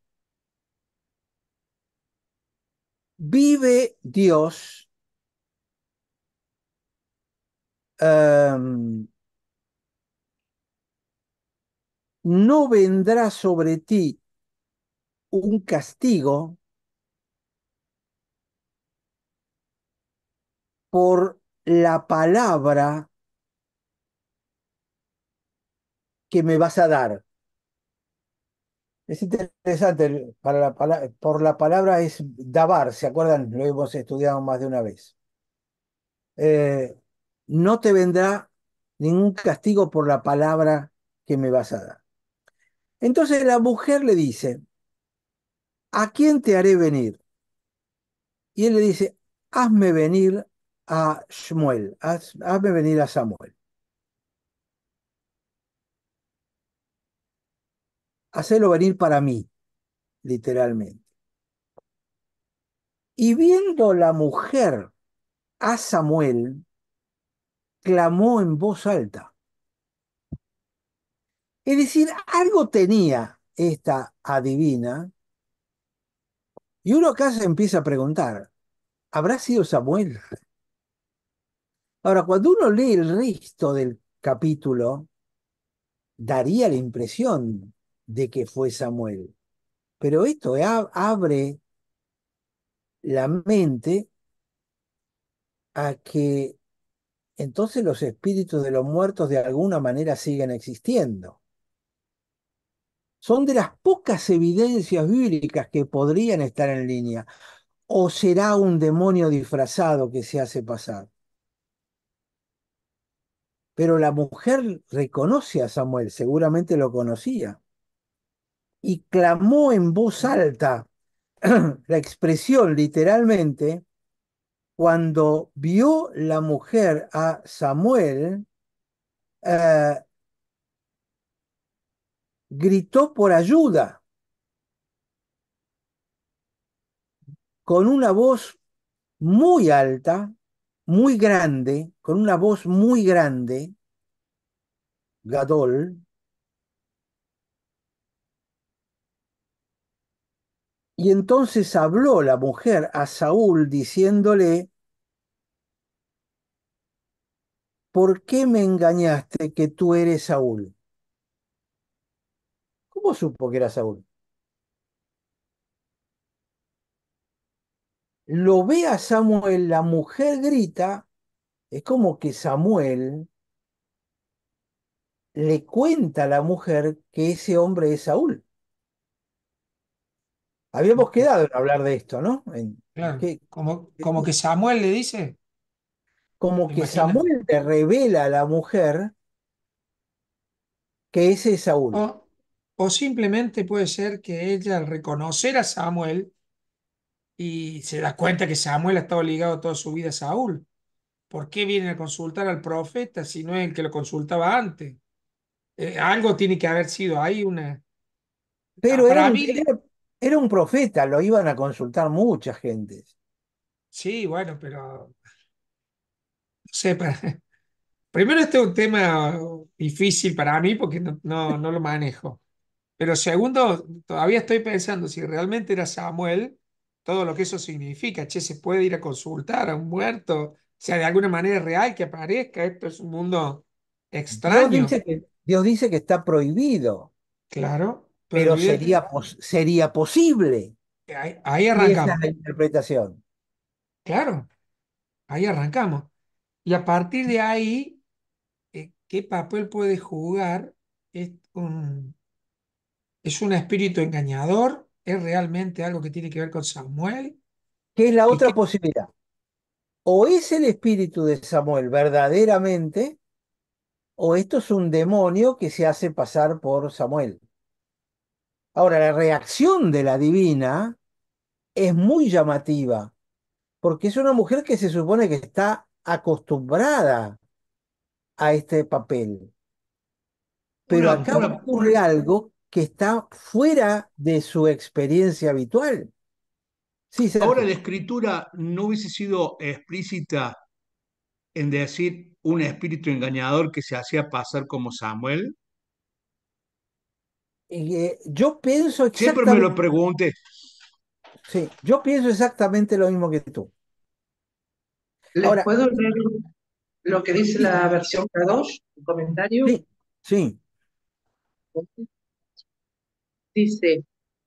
A: vive Dios, em, no vendrá sobre ti un castigo por la palabra que me vas a dar. Es interesante, por la palabra es dabar, ¿se acuerdan? Lo hemos estudiado más de una vez. Eh, no te vendrá ningún castigo por la palabra que me vas a dar. Entonces la mujer le dice, ¿a quién te haré venir? Y él le dice, hazme venir a Shmuel, hazme venir a Samuel, hacelo venir para mí, literalmente. Y viendo la mujer a Samuel, clamó en voz alta. Es decir, algo tenía esta adivina, y uno acá se empieza a preguntar, ¿habrá sido Samuel? Ahora, cuando uno lee el resto del capítulo, daría la impresión de que fue Samuel. Pero esto abre la mente a que entonces los espíritus de los muertos de alguna manera siguen existiendo. Son de las pocas evidencias bíblicas que podrían estar en línea. ¿O será un demonio disfrazado que se hace pasar? Pero la mujer reconoce a Samuel, seguramente lo conocía, y clamó en voz alta. La expresión literalmente, cuando vio la mujer a Samuel, eh, gritó por ayuda con una voz muy alta, muy grande, con una voz muy grande, Gadol, y entonces habló la mujer a Saúl diciéndole, ¿por qué me engañaste que tú eres Saúl? ¿Cómo supo que era Saúl? Lo ve a Samuel, la mujer grita, es como que Samuel le cuenta a la mujer que ese hombre es Saúl. Habíamos quedado en hablar de esto, ¿no?
B: Claro, como que Samuel le dice,
A: Como que
B: imagina.
A: Samuel le revela a la mujer que ese es
B: O,
A: Saúl.
B: O simplemente puede ser que ella, al reconocer a Samuel, y se da cuenta que Samuel ha estado ligado toda su vida a Saúl. ¿Por qué viene a consultar al profeta si no es el que lo consultaba antes? Algo tiene que haber sido ahí una...
A: Pero
B: Para mí,
A: era un profeta, lo iban a consultar mucha gente.
B: sí, bueno, pero no sé, primero este es un tema difícil para mí porque no lo manejo. Pero segundo, todavía estoy pensando si realmente era Samuel, todo lo que eso significa. Che, se puede ir a consultar a un muerto, o sea, de alguna manera es real que aparezca. Esto es un mundo extraño,
A: Dios dice que está prohibido,
B: claro, pero
A: pero
B: evidente,
A: sería posible.
B: ahí
A: Y esa es
B: arrancamos,
A: la interpretación.
B: claro, ahí arrancamos. Y a partir de ahí, ¿qué papel puede jugar? ¿Es es un espíritu engañador? ¿Es realmente algo que tiene que ver con Samuel?
A: ¿Qué es la
B: ¿Y
A: otra
B: qué?
A: posibilidad? O es el espíritu de Samuel verdaderamente, o esto es un demonio que se hace pasar por Samuel. Ahora, la reacción de la divina es muy llamativa, porque es una mujer que se supone que está acostumbrada a este papel. Pero acá
C: Una,
A: ocurre algo que está fuera de su experiencia habitual. Sí,
C: ahora la
A: Sergio.
C: escritura no hubiese sido explícita en decir un espíritu engañador que se hacía pasar como Samuel.
A: Yo pienso
C: Siempre me
A: exactamente,
C: lo pregunté.
A: sí, yo pienso exactamente lo mismo que tú.
D: ¿Les
A: Ahora,
D: puedo leer lo que dice
A: sí,
D: la versión Kadosh? Un comentario.
A: sí, sí.
D: Dice,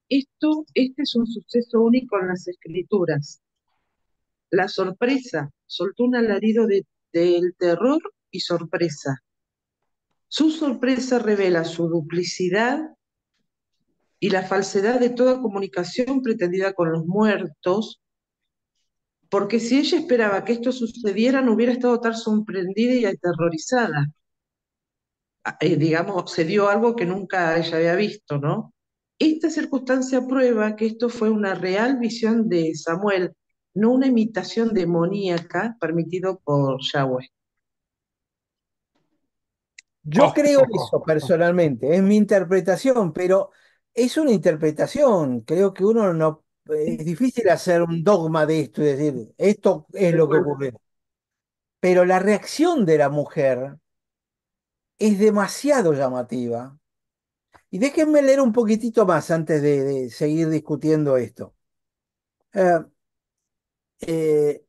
D: este es un suceso único en las escrituras. La sorpresa soltó un alarido del terror y sorpresa. Su sorpresa revela su duplicidad y la falsedad de toda comunicación pretendida con los muertos, porque si ella esperaba que esto sucediera, no hubiera estado tan sorprendida y aterrorizada. Digamos, se dio algo que nunca ella había visto, ¿no? Esta circunstancia prueba que esto fue una real visión de Samuel, no una imitación demoníaca permitido por Yahweh.
A: Yo
B: Ojo,
A: creo
B: ojo,
A: eso
B: ojo.
A: personalmente, es mi interpretación, pero es una interpretación. Creo que uno no, es difícil hacer un dogma de esto y decir, esto es lo que ocurrió. Pero la reacción de la mujer es demasiado llamativa. Y déjenme leer un poquitito más antes de seguir discutiendo esto. Eh, eh,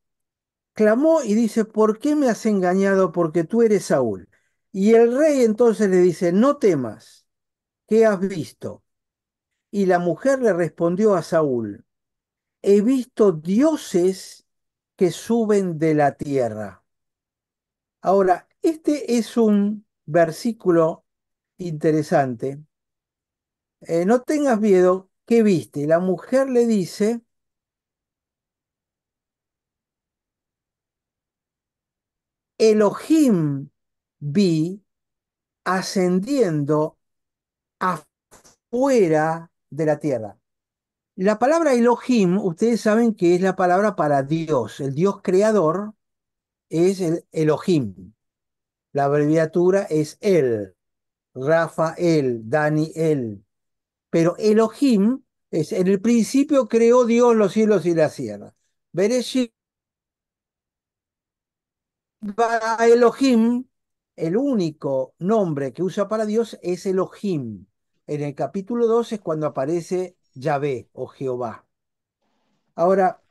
A: Clamó y dice, ¿por qué me has engañado? Porque tú eres Saúl. Y el rey entonces le dice, no temas, ¿qué has visto? Y la mujer le respondió a Saúl, he visto dioses que suben de la tierra. Ahora, este es un versículo interesante. No tengas miedo, ¿qué viste? Y la mujer le dice, Elohim vi ascendiendo afuera de la tierra. La palabra Elohim, ustedes saben que es la palabra para Dios. El Dios creador es el Elohim. La abreviatura es El, Rafael, Daniel. Pero Elohim es, en el principio creó Dios los cielos y la tierra. Bereshit bara Elohim, el único nombre que usa para Dios es Elohim. En el capítulo 2 es cuando aparece Yahvé o Jehová. Ahora,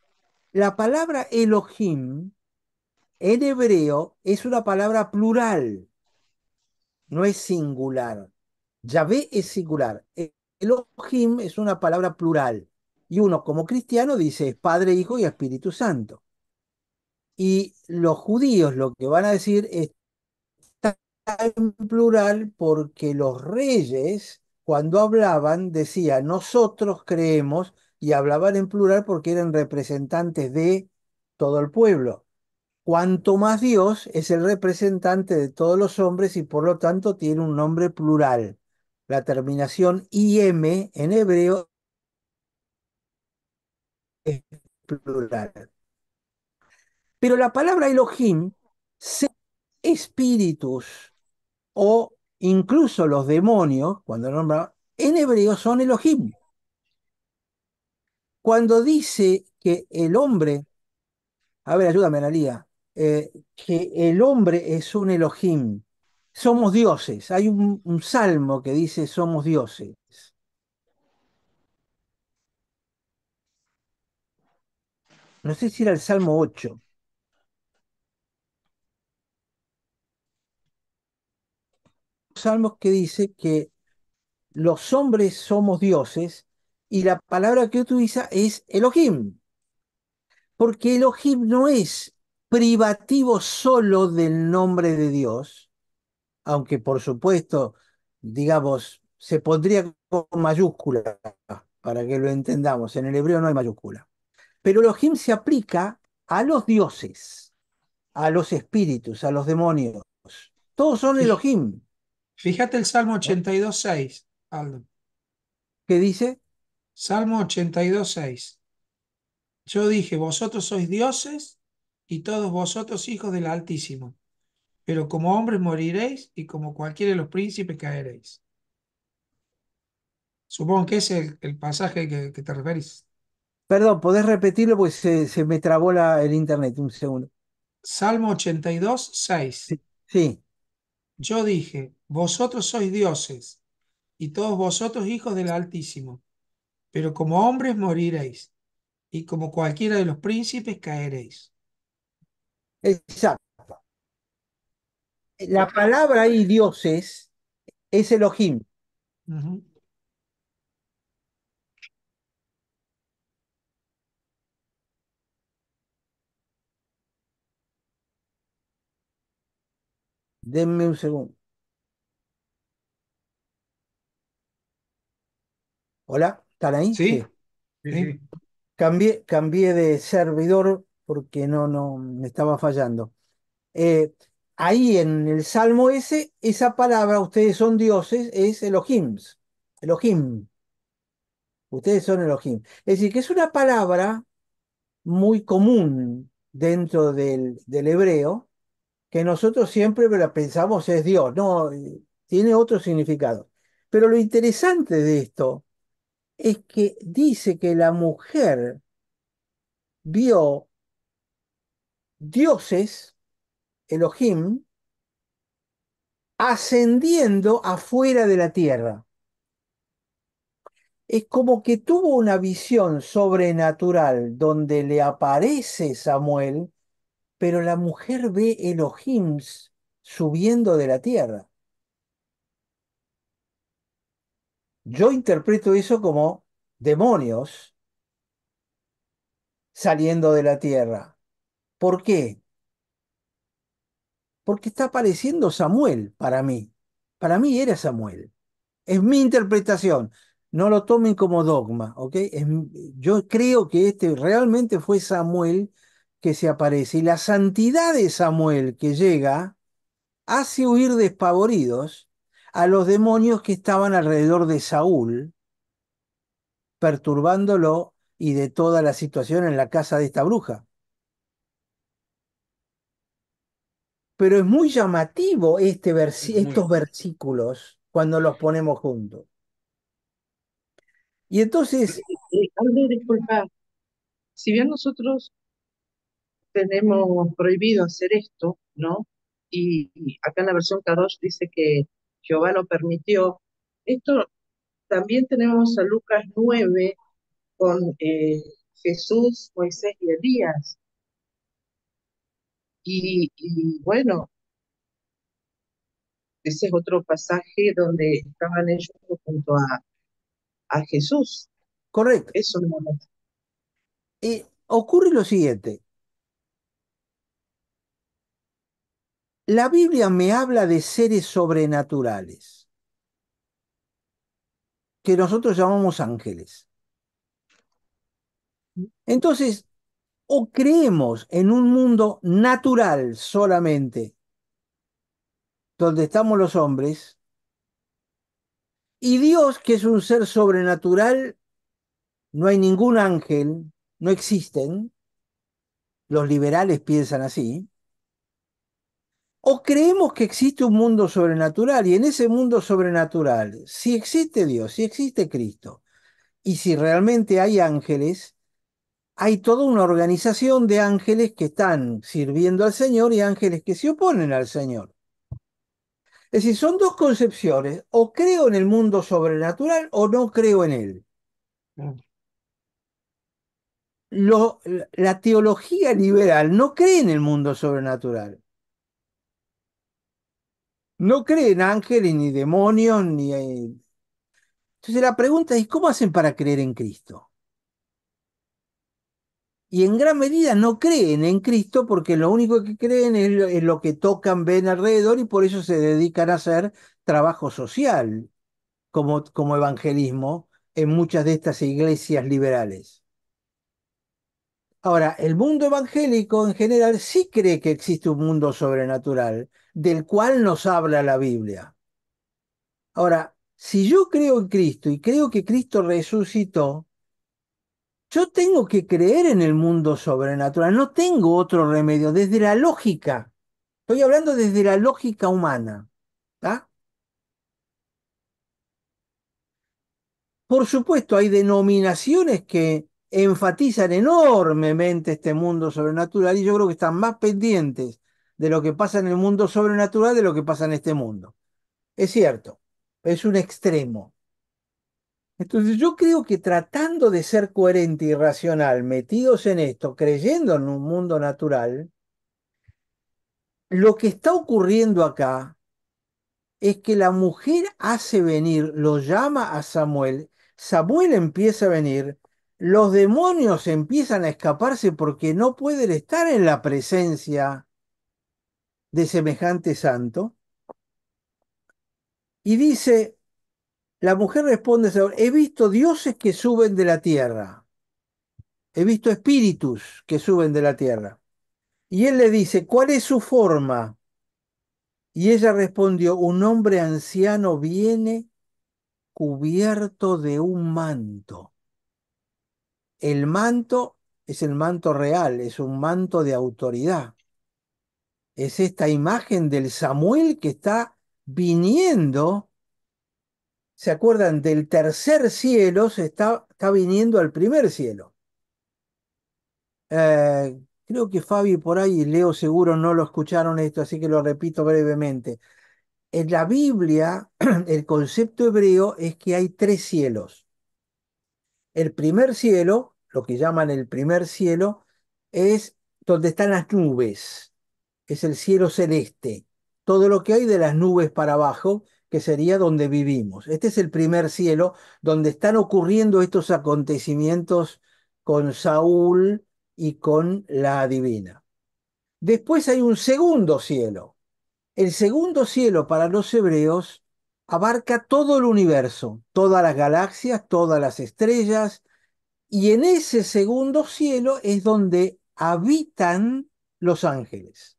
A: la palabra Elohim en hebreo es una palabra plural, no es singular. Yahvé es singular. Elohim es una palabra plural. Y uno como cristiano dice es Padre, Hijo y Espíritu Santo. Y los judíos lo que van a decir está en plural porque los reyes, cuando hablaban, decían nosotros creemos y hablaban en plural porque eran representantes de todo el pueblo. Cuanto más Dios es el representante de todos los hombres y por lo tanto tiene un nombre plural. la terminación IM en hebreo es plural. Pero la palabra Elohim, espíritus o incluso los demonios, cuando nombra, en hebreo son Elohim. Cuando dice que el hombre, a ver, ayúdame, Analía, que el hombre es un Elohim, somos dioses. Hay un salmo que dice somos dioses. No sé si era el Salmo 8. Salmos que dice que los hombres somos dioses y la palabra que utiliza es Elohim, porque Elohim no es privativo solo del nombre de Dios, aunque por supuesto, digamos, se pondría con mayúscula para que lo entendamos. En el hebreo no hay mayúscula. Pero Elohim se aplica a los dioses, a los espíritus, a los demonios. Todos son
B: Fí-
A: Elohim.
B: Fíjate el Salmo
A: ¿No?
B: 82:6, Aldo.
A: ¿Qué dice?
B: Salmo 82:6. Yo dije, vosotros sois dioses y todos vosotros hijos del Altísimo, pero como hombres moriréis y como cualquiera de los príncipes caeréis. Supongo que es el pasaje que te referís.
A: Perdón, ¿podés repetirlo? Porque se me trabó el internet un segundo.
B: Salmo 82:6.
A: Sí, sí,
B: Yo dije, vosotros sois dioses y todos vosotros hijos del Altísimo, pero como hombres moriréis y como cualquiera de los príncipes caeréis.
A: exacto. La palabra ahí, dioses, es Elohim.
B: Ujú.
A: Denme un segundo. ¿Hola? ¿Están ahí? Sí.
B: ¿Sí?
C: Sí,
B: ¿Sí?
C: sí.
A: Cambié de servidor porque no me estaba fallando. Eh, Ahí en el Salmo ese, esa palabra, ustedes son dioses, es Elohims. Elohim. Ustedes son Elohim. Es decir, que es una palabra muy común dentro del hebreo, que nosotros siempre la pensamos es Dios, no, tiene otro significado. Pero lo interesante de esto es que dice que la mujer vio dioses, Elohim, ascendiendo afuera de la tierra. Es como que tuvo una visión sobrenatural donde le aparece Samuel, pero la mujer ve Elohims subiendo de la tierra. Yo interpreto eso como demonios saliendo de la tierra. ¿Por qué? Porque está apareciendo Samuel para mí. Para mí era Samuel. Es mi interpretación. No lo tomen como dogma, ¿ok? Yo creo que este realmente fue Samuel que se aparece. Y la santidad de Samuel que llega hace huir despavoridos a los demonios que estaban alrededor de Saúl, perturbándolo y de toda la situación en la casa de esta bruja. Pero es muy llamativo
C: Es
A: estos
C: muy.
A: versículos cuando los ponemos juntos. Y entonces,
D: Aldo, disculpa, si bien nosotros tenemos prohibido hacer esto, ¿no? Y acá en la versión Kadosh dice que Jehová lo permitió. Esto también tenemos a Lucas 9 con Jesús, Moisés y Elías. Y bueno, ese es otro pasaje donde estaban ellos junto a Jesús.
A: correcto,
D: Eso no.
A: ocurre lo siguiente. La Biblia me habla de seres sobrenaturales, que nosotros llamamos ángeles. Entonces, o creemos en un mundo natural solamente, donde estamos los hombres, Y Dios, que es un ser sobrenatural, no hay ningún ángel, no existen, los liberales piensan así, o creemos que existe un mundo sobrenatural y en ese mundo sobrenatural, si existe Dios, si existe Cristo, y si realmente hay ángeles, hay toda una organización de ángeles que están sirviendo al Señor y ángeles que se oponen al Señor. Es decir, son dos concepciones, o creo en el mundo sobrenatural o no creo en él. La teología liberal no cree en el mundo sobrenatural. No cree en ángeles, ni demonios, ni... Entonces la pregunta es, ¿cómo hacen para creer en Cristo? Y en gran medida no creen en Cristo porque lo único que creen es lo que tocan, ven alrededor y por eso se dedican a hacer trabajo social como evangelismo en muchas de estas iglesias liberales. Ahora, el mundo evangélico en general sí cree que existe un mundo sobrenatural del cual nos habla la Biblia. Ahora, si yo creo en Cristo y creo que Cristo resucitó, yo tengo que creer en el mundo sobrenatural, no tengo otro remedio desde la lógica. Estoy hablando desde la lógica humana. ¿Tá? Por supuesto, hay denominaciones que enfatizan enormemente este mundo sobrenatural y yo creo que están más pendientes de lo que pasa en el mundo sobrenatural de lo que pasa en este mundo. Es cierto, es un extremo. Entonces yo creo que tratando de ser coherente y racional, metidos en esto, creyendo en un mundo natural, lo que está ocurriendo acá es que la mujer hace venir, lo llama a Samuel, Samuel empieza a venir, los demonios empiezan a escaparse porque no pueden estar en la presencia de semejante santo. Y dice, la mujer responde, a Samuel, he visto dioses que suben de la tierra, he visto espíritus que suben de la tierra. Y él le dice, ¿cuál es su forma? Y ella respondió, un hombre anciano viene cubierto de un manto. El manto es el manto real, es un manto de autoridad. Es esta imagen del Samuel que está viniendo. ¿Se acuerdan? Del tercer cielo está viniendo al primer cielo. Creo que Fabi por ahí y Leo seguro no lo escucharon esto, así que lo repito brevemente. En la Biblia, el concepto hebreo es que hay tres cielos. El primer cielo, lo que llaman el primer cielo, es donde están las nubes, es el cielo celeste, todo lo que hay de las nubes para abajo, que sería donde vivimos. Este es el primer cielo donde están ocurriendo estos acontecimientos con Saúl y con la divina. Después hay un segundo cielo. El segundo cielo para los hebreos abarca todo el universo, todas las galaxias, todas las estrellas, y en ese segundo cielo es donde habitan los ángeles,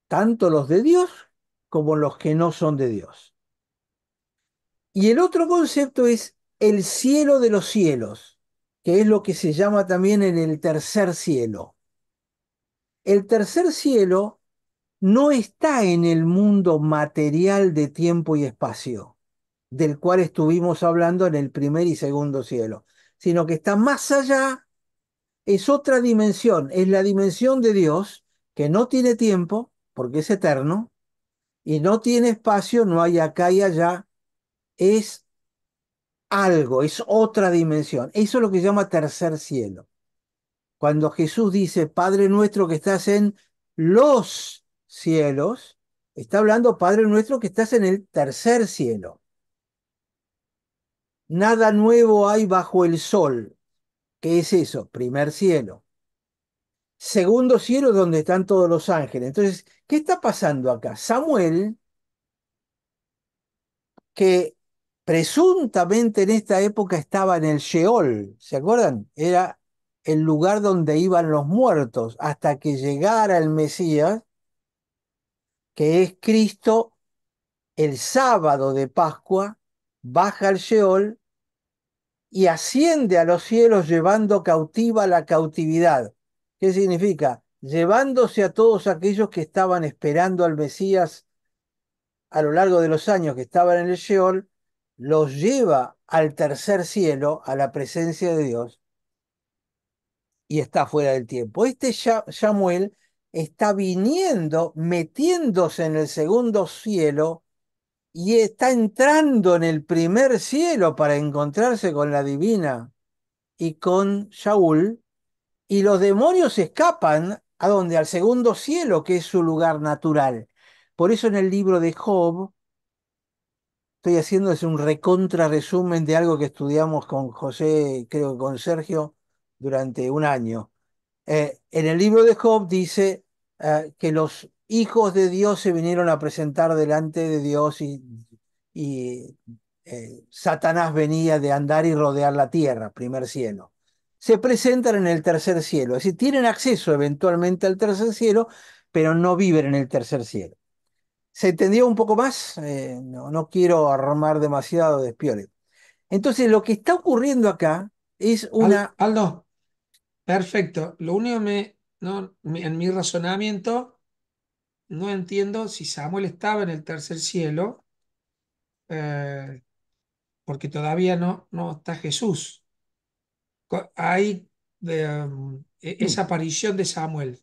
A: tanto los de Dios como los que no son de Dios. Y el otro concepto es el cielo de los cielos, que es lo que se llama también en el tercer cielo. El tercer cielo no está en el mundo material de tiempo y espacio, del cual estuvimos hablando en el primer y segundo cielo, sino que está más allá. Es otra dimensión, es la dimensión de Dios que no tiene tiempo, porque es eterno, y no tiene espacio, no hay acá y allá, es algo, es otra dimensión. Eso es lo que se llama tercer cielo. Cuando Jesús dice, Padre nuestro que estás en los cielos, está hablando, Padre nuestro que estás en el tercer cielo. Nada nuevo hay bajo el sol. ¿Qué es eso? Primer cielo. Segundo cielo es donde están todos los ángeles. Entonces, ¿qué está pasando acá? Samuel, que presuntamente en esta época estaba en el Sheol, ¿se acuerdan? Era el lugar donde iban los muertos hasta que llegara el Mesías, que es Cristo el sábado de Pascua, baja al Sheol y asciende a los cielos llevando cautiva la cautividad. ¿Qué significa? Llevándose a todos aquellos que estaban esperando al Mesías a lo largo de los años que estaban en el Sheol, los lleva al tercer cielo, a la presencia de Dios, y está fuera del tiempo. Este Samuel está viniendo, metiéndose en el segundo cielo y está entrando en el primer cielo para encontrarse con la divina y con Shaul, y los demonios escapan a donde, al segundo cielo, que es su lugar natural. Por eso en el libro de Job, estoy haciendo es un recontra resumen de algo que estudiamos con José, creo que con Sergio, durante un año. En el libro de Job dice que los hijos de Dios se vinieron a presentar delante de Dios y Satanás venía de andar y rodear la tierra, primer cielo. Se presentan en el tercer cielo, es decir, tienen acceso eventualmente al tercer cielo, pero no viven en el tercer cielo. ¿Se entendió un poco más? No, no quiero armar demasiado despiole. Entonces, lo que está ocurriendo acá es una...
B: Aldo, perfecto. Lo único en mi razonamiento no entiendo si Samuel estaba en el tercer cielo, eh, porque todavía no está Jesús. Hay esa aparición de Samuel.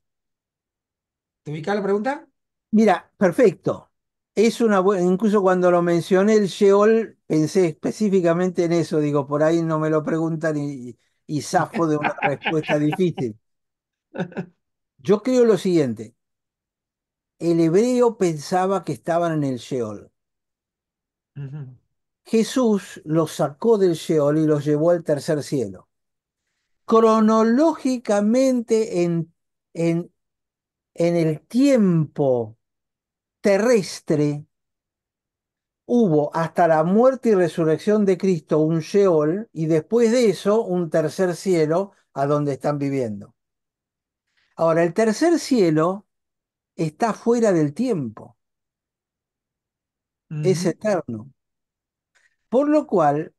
B: ¿Te ubicas la pregunta?
A: Mira, perfecto. Es una buena, incluso cuando lo mencioné el Sheol, pensé específicamente en eso. Digo, por ahí no me lo preguntan y zafo de una respuesta difícil. Yo creo lo siguiente: el hebreo pensaba que estaban en el Sheol.
B: Ujú.
A: Jesús los sacó del Sheol y los llevó al tercer cielo. Cronológicamente, en, en el tiempo terrestre, hubo hasta la muerte y resurrección de Cristo un Sheol y después de eso un tercer cielo a donde están viviendo. Ahora, el tercer cielo está fuera del tiempo, es
B: Ujú.
A: eterno. Por lo cual,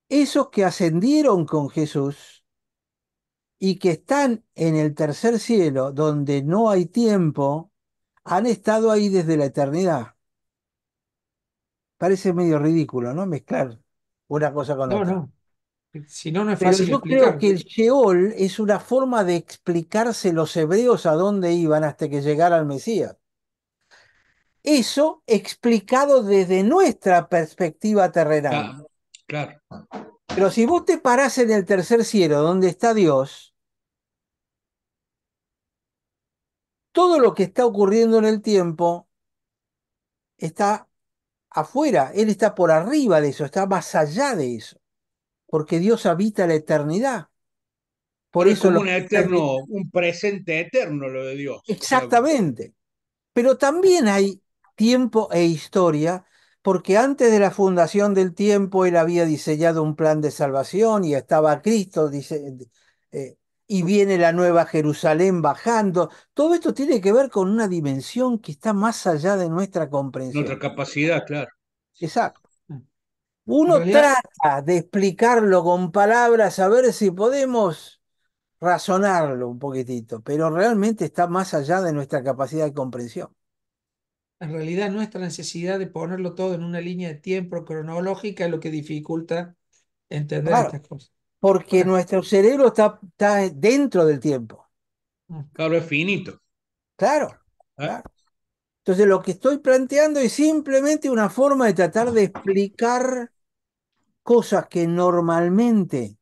A: esos que ascendieron con Jesús y que están en el tercer cielo, donde no hay tiempo, han estado ahí desde la eternidad. Parece medio ridículo, ¿no? Mezclar una cosa con
B: No,
A: otra.
B: no. Si no, no es
A: Pero
B: fácil
A: yo creo
B: explicar.
A: que el Sheol es una forma de explicarse los hebreos a dónde iban hasta que llegara el Mesías. Eso explicado desde nuestra perspectiva terrenal.
C: Claro, claro.
A: Pero si vos te parás en el tercer cielo, donde está Dios, todo lo que está ocurriendo en el tiempo está afuera. Él está por arriba de eso, está más allá de eso, porque Dios habita la eternidad. Por
C: Claro, es
A: eso
C: como
A: los
C: un eterno, un presente eterno lo de Dios. O sea,
A: exactamente. Pero también hay tiempo e historia, porque antes de la fundación del tiempo él había diseñado un plan de salvación y estaba Cristo, dice, y viene la nueva Jerusalén bajando. Todo esto tiene que ver con una dimensión que está más allá de nuestra
C: nuestra
A: comprensión.
C: capacidad, claro.
A: Exacto.
B: En
A: Uno
B: realidad,
A: trata de explicarlo con palabras, a ver si podemos razonarlo un poquitito, pero realmente está más allá de nuestra capacidad de comprensión.
B: en realidad nuestra necesidad de ponerlo todo en una línea de tiempo cronológica es lo que dificulta entender
A: Claro.
B: estas cosas.
A: Porque
B: Bueno,
A: nuestro cerebro está dentro del tiempo.
B: mm,
C: Claro, es finito.
A: Claro,
C: ¿Eh?
A: claro. Entonces lo que estoy planteando es simplemente una forma de tratar de explicar cosas que normalmente,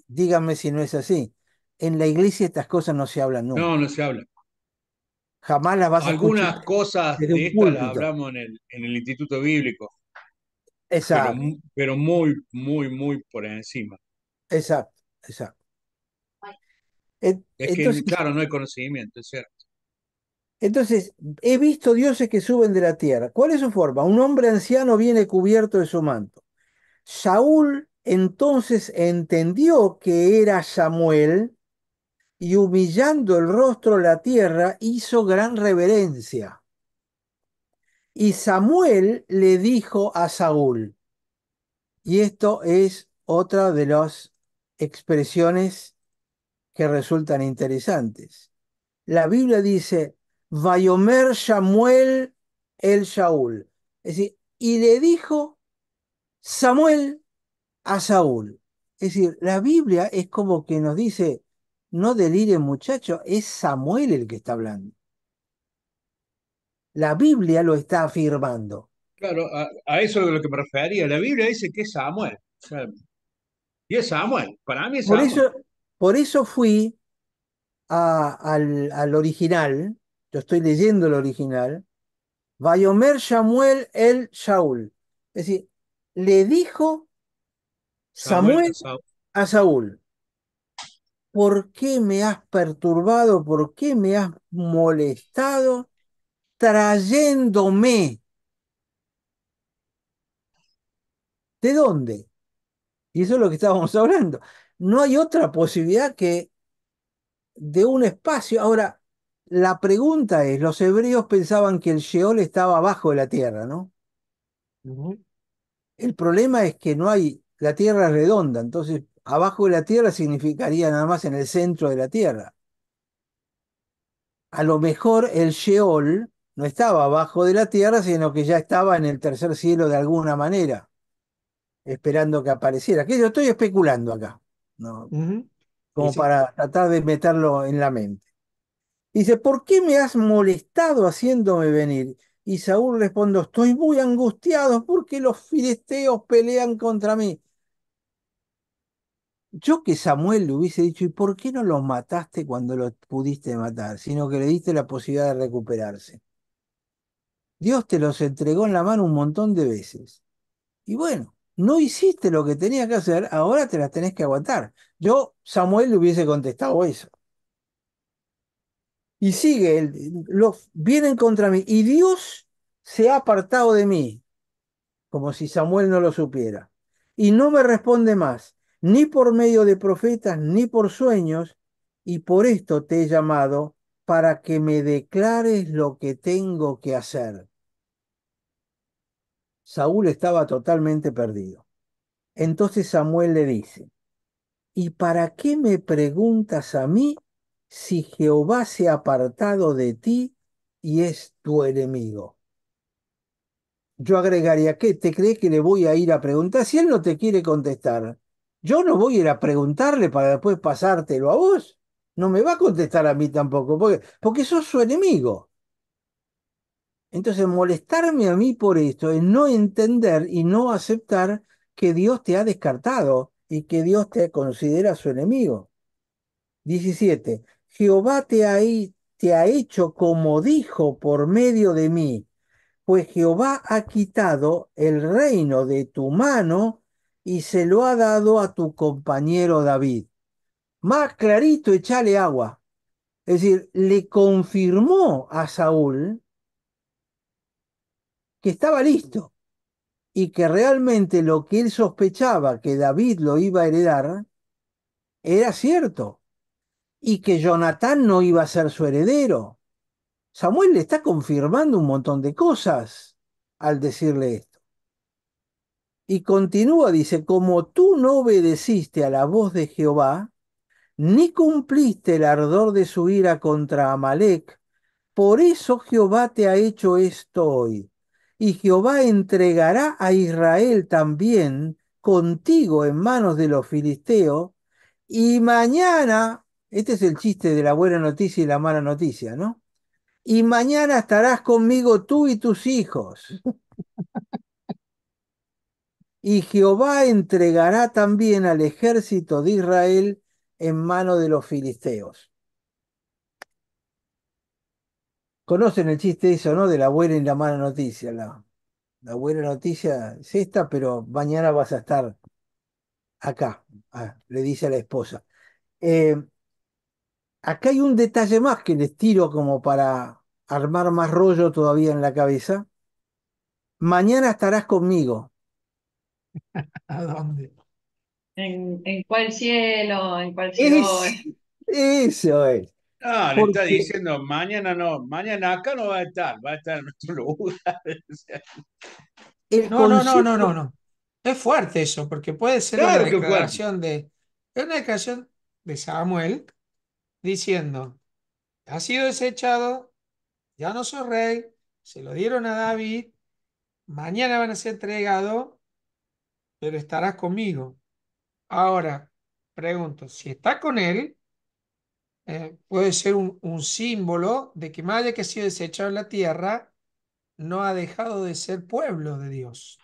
A: díganme si no es así, en la iglesia estas cosas no se hablan
C: No,
A: nunca.
C: no se habla.
A: Jamás las vas a escuchar
C: Algunas cosas
A: desde
C: de
A: un
C: estas las
A: púlpito.
C: hablamos en el Instituto Bíblico,
A: Exacto,
C: pero muy, muy, muy por encima.
A: exacto, exacto.
C: Es que,
A: Entonces,
C: claro, no hay conocimiento, es cierto.
A: entonces, he visto dioses que suben de la tierra. ¿Cuál es su forma? Un hombre anciano viene cubierto de su manto. Saúl entonces entendió que era Samuel y humillando el rostro a la tierra hizo gran reverencia. Y Samuel le dijo a Saúl, Y esto es otra de las expresiones que resultan interesantes. La Biblia dice, Vayomer Samuel el Shaul. Es decir, y le dijo Samuel a Saúl. Es decir, la Biblia es como que nos dice, no deliren muchachos, es Samuel el que está hablando. La Biblia lo está afirmando.
C: Claro, a eso es a lo que me refería. La Biblia dice que es Samuel. O sea, y es Samuel. Para mí es
A: Por
C: Samuel.
A: eso, por eso fui al original, yo estoy leyendo el original, Vayomer Samuel el Shaul. Es decir, le dijo
C: Samuel a
A: Samuel
C: Saúl.
A: a Saúl, ¿por qué me has perturbado? ¿Por qué me has molestado trayéndome? ¿De dónde? Y eso es lo que estábamos hablando. No hay otra posibilidad que de un espacio. Ahora, la pregunta es, los hebreos pensaban que el Sheol estaba abajo de la tierra, ¿no?
B: Ujú,
A: El problema es que no hay, la tierra es redonda, entonces abajo de la tierra significaría nada más en el centro de la tierra. A lo mejor el Sheol no estaba abajo de la tierra, sino que ya estaba en el tercer cielo de alguna manera, esperando que apareciera. Que yo estoy especulando acá, ¿no?
B: ujú. Y
A: Como
B: sí.
A: para tratar de meterlo en la mente. Dice, ¿por qué me has molestado haciéndome venir? Y Saúl respondió, estoy muy angustiado porque los filisteos pelean contra mí. Yo que Samuel le hubiese dicho, ¿y por qué no los mataste cuando los pudiste matar? Sino que le diste la posibilidad de recuperarse. Dios te los entregó en la mano un montón de veces. Y bueno, no hiciste lo que tenías que hacer, ahora te las tenés que aguantar. Yo, Samuel, le hubiese contestado eso. Y sigue, los vienen contra mí. Y Dios se ha apartado de mí, como si Samuel no lo supiera. Y no me responde más, ni por medio de profetas, ni por sueños, y por esto te he llamado, para que me declares lo que tengo que hacer. Saúl estaba totalmente perdido. Entonces Samuel le dice, ¿y para qué me preguntas a mí si Jehová se ha apartado de ti y es tu enemigo? Yo agregaría, ¿qué? ¿Te crees que le voy a ir a preguntar? Si él no te quiere contestar, yo no voy a ir a preguntarle para después pasártelo a vos. No me va a contestar a mí tampoco, porque sos su enemigo. Entonces, molestarme a mí por esto es no entender y no aceptar que Dios te ha descartado y que Dios te considera su enemigo. 17. Jehová te ha hecho como dijo por medio de mí, pues Jehová ha quitado el reino de tu mano y se lo ha dado a tu compañero David. Más clarito, echale agua. Es decir, le confirmó a Saúl que estaba listo y que realmente lo que él sospechaba que David lo iba a heredar era cierto y que Jonatán no iba a ser su heredero. Samuel le está confirmando un montón de cosas al decirle esto. Y continúa, dice, como tú no obedeciste a la voz de Jehová, ni cumpliste el ardor de su ira contra Amalec, por eso Jehová te ha hecho esto hoy. Y Jehová entregará a Israel también contigo en manos de los filisteos, y mañana, este es el chiste de la buena noticia y la mala noticia, ¿no? Y mañana estarás conmigo tú y tus hijos. Y Jehová entregará también al ejército de Israel en mano de los filisteos. Conocen el chiste eso, ¿no? De la buena y la mala noticia. La buena noticia es esta, pero mañana vas a estar acá, le dice a la esposa. Eh, Acá hay un detalle más que les tiro como para armar más rollo todavía en la cabeza. Mañana estarás conmigo.
B: ¿A dónde?
E: en cuál cielo? ¿En cuál
A: Es,
E: Seol?
A: eso es.
C: Ah, le está
A: Porque
C: diciendo, mañana no, mañana acá no va a estar en otro lugar. O sea,
A: el
B: No, no, no, no,
A: concepto
B: no, no. Es fuerte eso, porque puede ser
C: Claro que fuerte.
B: es una declaración de Samuel diciendo, ha sido desechado, ya no soy rey, se lo dieron a David, mañana van a ser entregados, pero estarás conmigo. Ahora, pregunto, si está con él, puede ser un símbolo de que más allá que ha sido desechado en la tierra, no ha dejado de ser pueblo de Dios.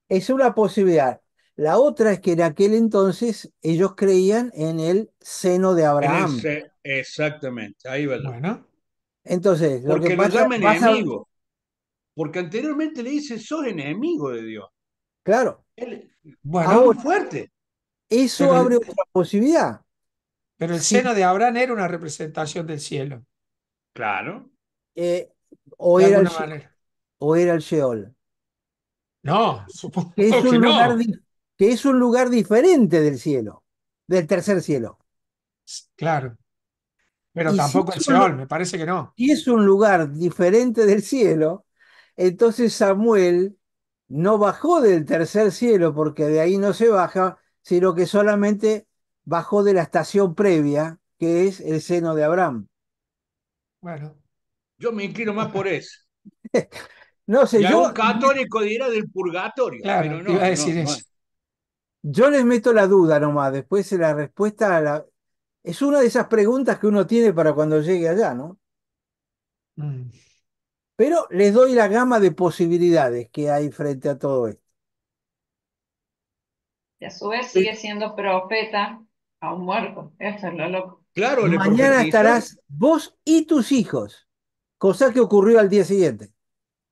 A: Es una posibilidad. La otra es que en aquel entonces ellos creían en el seno de Abraham.
C: Exactamente, ahí va.
B: Bueno,
A: Entonces, lo que
C: Porque lo
A: pasa,
C: llama enemigo. Porque anteriormente le dice, sos enemigo de Dios.
A: claro,
C: Él- muy
B: bueno,
A: ahora,
C: fuerte.
A: eso
B: pero
A: abre
B: el,
A: otra posibilidad.
B: pero el
A: Si,
B: seno de Abraham era una representación del cielo,
C: Claro.
A: eh, o
B: de
A: era el,
B: alguna
A: She-
B: manera.
A: o era el Sheol,
B: No,
A: que es
B: supongo que
A: un lugar,
B: no.
A: que es un lugar diferente del cielo, del tercer cielo.
B: Claro, pero
A: Y si
B: tampoco
A: es
B: el
A: un,
B: Seol, me parece que no.
A: si es un lugar diferente del cielo, entonces Samuel no bajó del tercer cielo, porque de ahí no se baja, sino que solamente bajó de la estación previa, que es el seno de Abraham.
B: Bueno,
C: Yo me inclino más por eso.
A: No sé,
C: Y algún católico dirá del purgatorio,
B: claro,
C: pero
B: te iba
C: no,
B: a
C: no,
B: decir
C: no.
B: eso.
A: yo les meto la duda nomás, después la respuesta es una de esas preguntas que uno tiene para cuando llegue allá, ¿no?
B: Mm.
A: Pero les doy la gama de posibilidades que hay frente a todo esto.
E: Y a su vez sigue siendo profeta a un muerto. Eso es lo loco.
C: Claro, le
A: Mañana
C: profetizó.
A: estarás vos y tus hijos, cosa que ocurrió al día siguiente.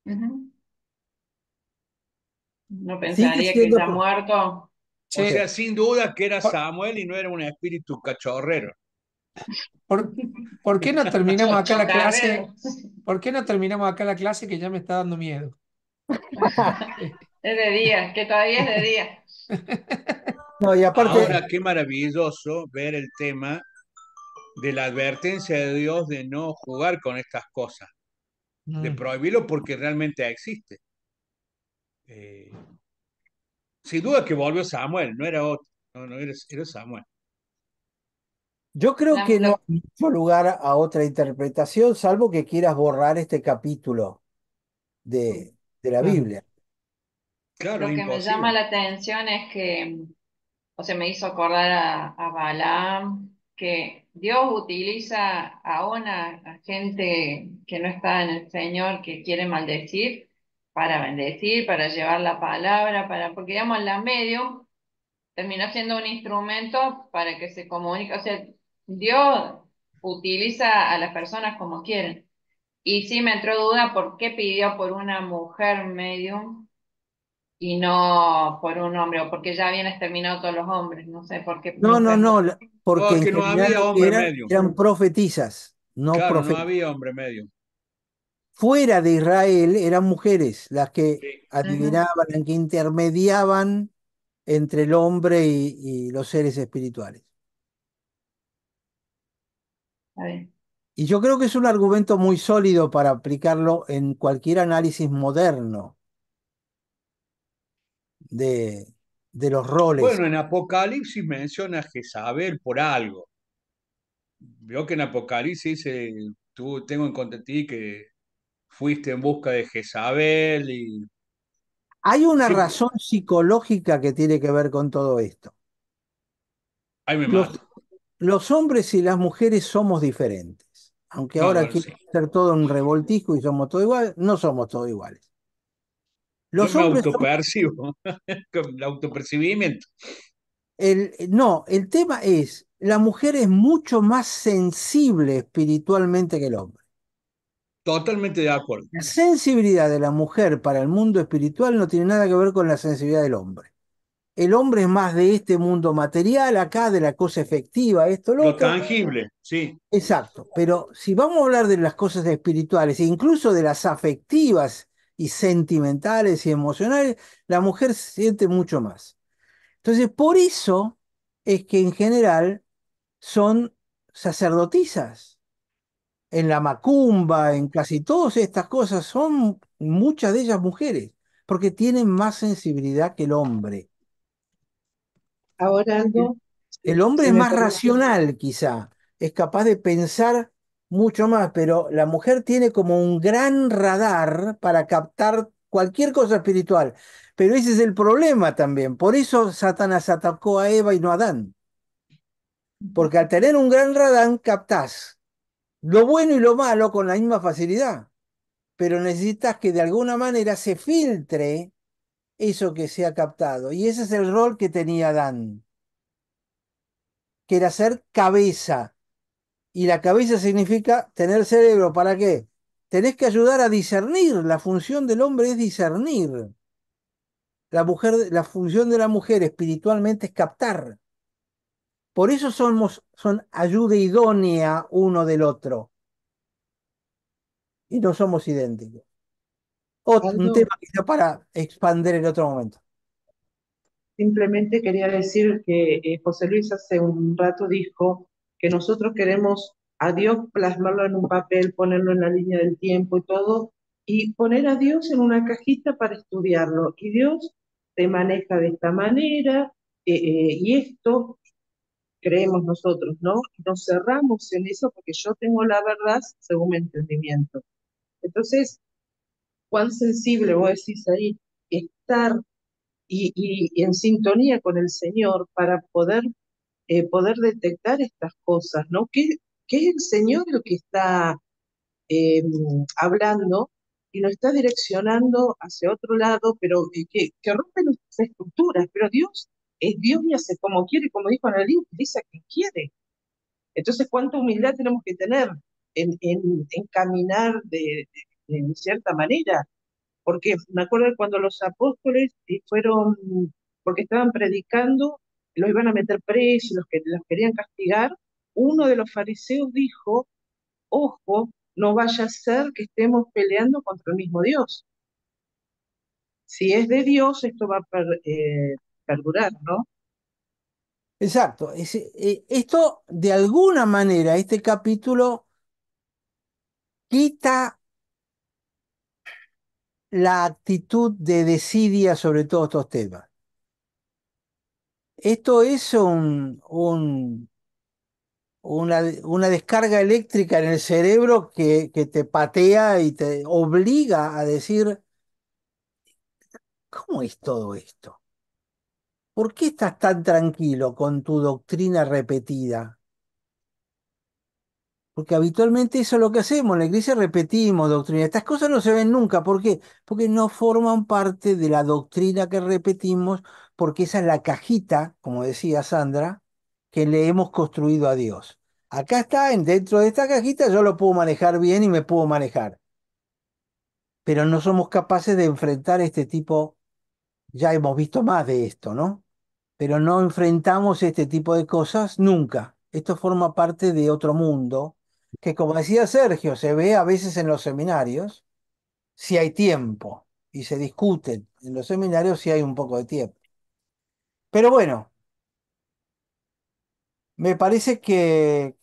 E: Ujú. No
A: Sigue
E: pensaría que
A: siendo...
E: ya muerto.
C: O
B: Che,
C: sea, sin duda que era
B: ¿por,
C: Samuel y no era un espíritu cachorrero.
B: por- por qué no terminamos acá la clase?
E: Chocarrero.
B: ¿Por qué no terminamos acá la clase que ya me está dando miedo?
E: Es de día, que todavía es de día.
A: No, y aparte,
C: Ahora, qué maravilloso ver el tema de la advertencia de Dios de no jugar con estas cosas, de
B: Mm.
C: prohibirlo porque realmente existe. Eh, Sin duda que volvió Samuel, no era otro, no, no era Samuel.
A: yo creo
E: La-
A: que no
E: lo,
A: hay mucho lugar a otra interpretación, salvo que quieras borrar este capítulo de, de la
B: Claro.
A: Biblia.
C: Claro,
E: lo
C: es
E: que me llama
C: imposible.
E: la atención es que, o sea, me hizo acordar a Balaam, que Dios utiliza a gente que no está en el Señor, que quiere maldecir, para bendecir, para llevar la palabra, porque digamos, la medium terminó siendo un instrumento para que se comunique, o sea, Dios utiliza a las personas como quieren. Y sí me entró duda por qué pidió por una mujer medium y no por un hombre, o porque ya habían exterminado todos los hombres, no sé por qué
A: No, no,
E: mujer.
A: no,
C: Oh,
A: porque
C: es
A: en
C: que no
A: general
C: había
A: lo que
C: hombre medio.
A: eran profetisas, no
C: Claro, no
A: profetas.
C: había hombre medio.
A: Fuera de Israel eran mujeres las que
C: Sí.
E: Ujú,
A: adivinaban, las que intermediaban entre el hombre y los seres espirituales.
E: está bien.
A: Y yo creo que es un argumento muy sólido para aplicarlo en cualquier análisis moderno de, de los roles.
C: Bueno, en Apocalipsis menciona a Jezabel por algo. Veo que en Apocalipsis dice, tú tengo en cuenta de ti que fuiste en busca de Jezabel y
A: Hay una
C: sí,
A: razón psicológica que tiene que ver con todo esto.
C: ahí me
A: Los,
C: mato.
A: los hombres y las mujeres somos diferentes. Aunque
C: No,
A: ahora
C: bueno, sí.
A: quieren hacer todo un revoltijo y somos todos iguales, no somos todos iguales.
C: Yo
A: Los
C: me
A: hombres son
C: autopercibo, con el autopercibimiento.
A: no, el tema es, la mujer es mucho más sensible espiritualmente que el hombre.
C: Totalmente de acuerdo.
A: La sensibilidad de la mujer para el mundo espiritual no tiene nada que ver con la sensibilidad del hombre. El hombre es más de este mundo material, acá, de la cosa efectiva, esto, lo
C: Lo
A: otro.
C: tangible, sí.
A: Exacto. Pero si vamos a hablar de las cosas espirituales, e incluso de las afectivas y sentimentales y emocionales, la mujer siente mucho más. Entonces, por eso es que en general son sacerdotisas. En la macumba, en casi todas estas cosas, son muchas de ellas mujeres, porque tienen más sensibilidad que el hombre.
D: Ahora,
A: El
D: Aldo,
A: el hombre
D: si
A: es
D: me
A: más
D: permite,
A: racional, quizá, es capaz de pensar mucho más, pero la mujer tiene como un gran radar para captar cualquier cosa espiritual. Pero ese es el problema también. Por eso Satanás atacó a Eva y no a Adán. Porque al tener un gran radar captás lo bueno y lo malo con la misma facilidad. Pero necesitas que de alguna manera se filtre eso que se ha captado. Y ese es el rol que tenía Adán, que era ser cabeza. Y la cabeza significa tener cerebro. ¿Para qué? Tenés que ayudar a discernir. La función del hombre es discernir. La mujer, la función de la mujer espiritualmente es captar. Por eso son ayuda idónea uno del otro. Y no somos idénticos. Un
D: Aldo,
A: tema quizá para expander en otro momento.
D: simplemente quería decir que José Luis hace un rato dijo que nosotros queremos a Dios plasmarlo en un papel, ponerlo en la línea del tiempo y todo, y poner a Dios en una cajita para estudiarlo. Y Dios se maneja de esta manera, y esto creemos nosotros, ¿no? Nos cerramos en eso porque yo tengo la verdad según mi entendimiento. Entonces, cuán sensible vos decís ahí, estar y en sintonía con el Señor para poder detectar estas cosas, ¿no? Que es el Señor el que está eh, hablando y nos está direccionando hacia otro lado, pero que rompe nuestras estructuras, pero Dios es Dios y hace como quiere, como dijo Annalyn, utiliza a quien quiere. Entonces, ¿cuánta humildad tenemos que tener en caminar de cierta manera? Porque me acuerdo de cuando los apóstoles fueron, porque estaban predicando, los iban a meter presos, los querían castigar, uno de los fariseos dijo, ojo, no vaya a ser que estemos peleando contra el mismo Dios. Si es de Dios, esto va a perdurar, ¿no?
A: Exacto. Esto, de alguna manera, este capítulo quita la actitud de desidia sobre todos estos temas. Esto es una descarga eléctrica en el cerebro que te patea y te obliga a decir, ¿cómo es todo esto? ¿Por qué estás tan tranquilo con tu doctrina repetida? Porque habitualmente eso es lo que hacemos, en la iglesia repetimos doctrina. Estas cosas no se ven nunca. ¿Por qué? Porque no forman parte de la doctrina que repetimos, porque esa es la cajita, como decía Sandra, que le hemos construido a Dios. Acá está, dentro de esta cajita yo lo puedo manejar bien y me puedo manejar, pero no somos capaces de enfrentar este tipo, ya hemos visto más de esto, ¿no? Pero no enfrentamos este tipo de cosas nunca. Esto forma parte de otro mundo que, como decía Sergio, se ve a veces en los seminarios, si hay tiempo, y se discuten en los seminarios si hay un poco de tiempo. Pero bueno, me parece que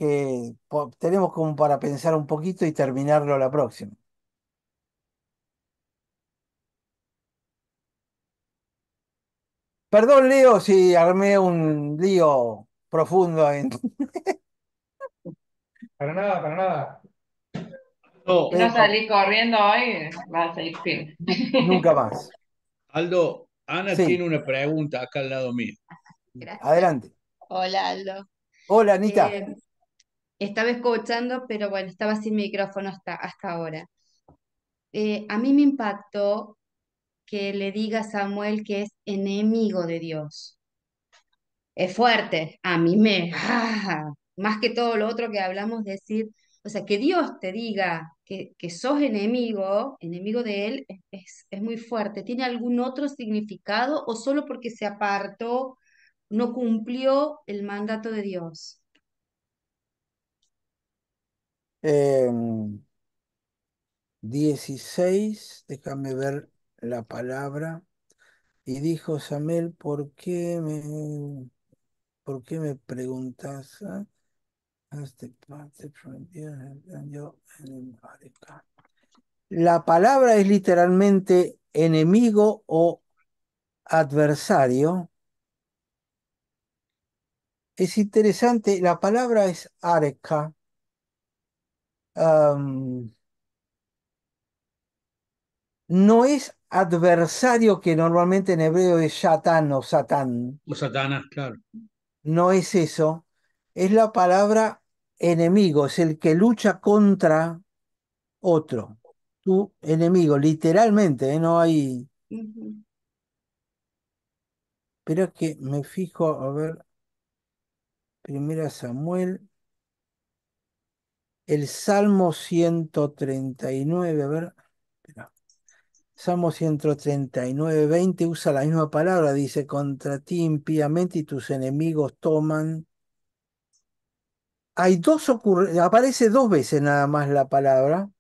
A: tenemos como para pensar un poquito y terminarlo la próxima. Perdón, Leo, si armé un lío profundo en...
B: Para nada, para nada.
E: Si no
C: Aldo,
A: Pero
E: salí corriendo hoy, va a salir firme.
A: nunca más.
C: Aldo, Ana
A: Sí,
C: tiene una pregunta acá al lado mío.
F: Gracias.
A: adelante.
F: Hola, Aldo.
A: Hola, Anita.
F: Eh, Estaba escuchando, pero bueno, estaba sin micrófono hasta ahora. A mí me impactó que le diga a Samuel que es enemigo de Dios. Es fuerte, a mí más que todo lo otro que hablamos, decir, o sea, que Dios te diga que sos enemigo, enemigo de Él, es muy fuerte. ¿Tiene algún otro significado o solo porque se apartó, no cumplió el mandato de Dios?
A: Em, 16, déjame ver la palabra. Y dijo Samuel, por qué me preguntas? ¿Ah? La palabra es literalmente enemigo o adversario, es interesante, la palabra es arca. am, no es adversario, que normalmente en hebreo es Satán o Satán,
C: O Satanás, claro.
A: no es eso, es la palabra enemigo, es el que lucha contra otro, tu enemigo, literalmente, no hay,
F: Ujú.
A: pero es que me fijo, a ver, primera Samuel, el Salmo 139, a ver, espera. Salmo 139, 20 usa la misma palabra, dice, contra ti impíamente y tus enemigos toman. Hay dos aparece dos veces nada más la palabra.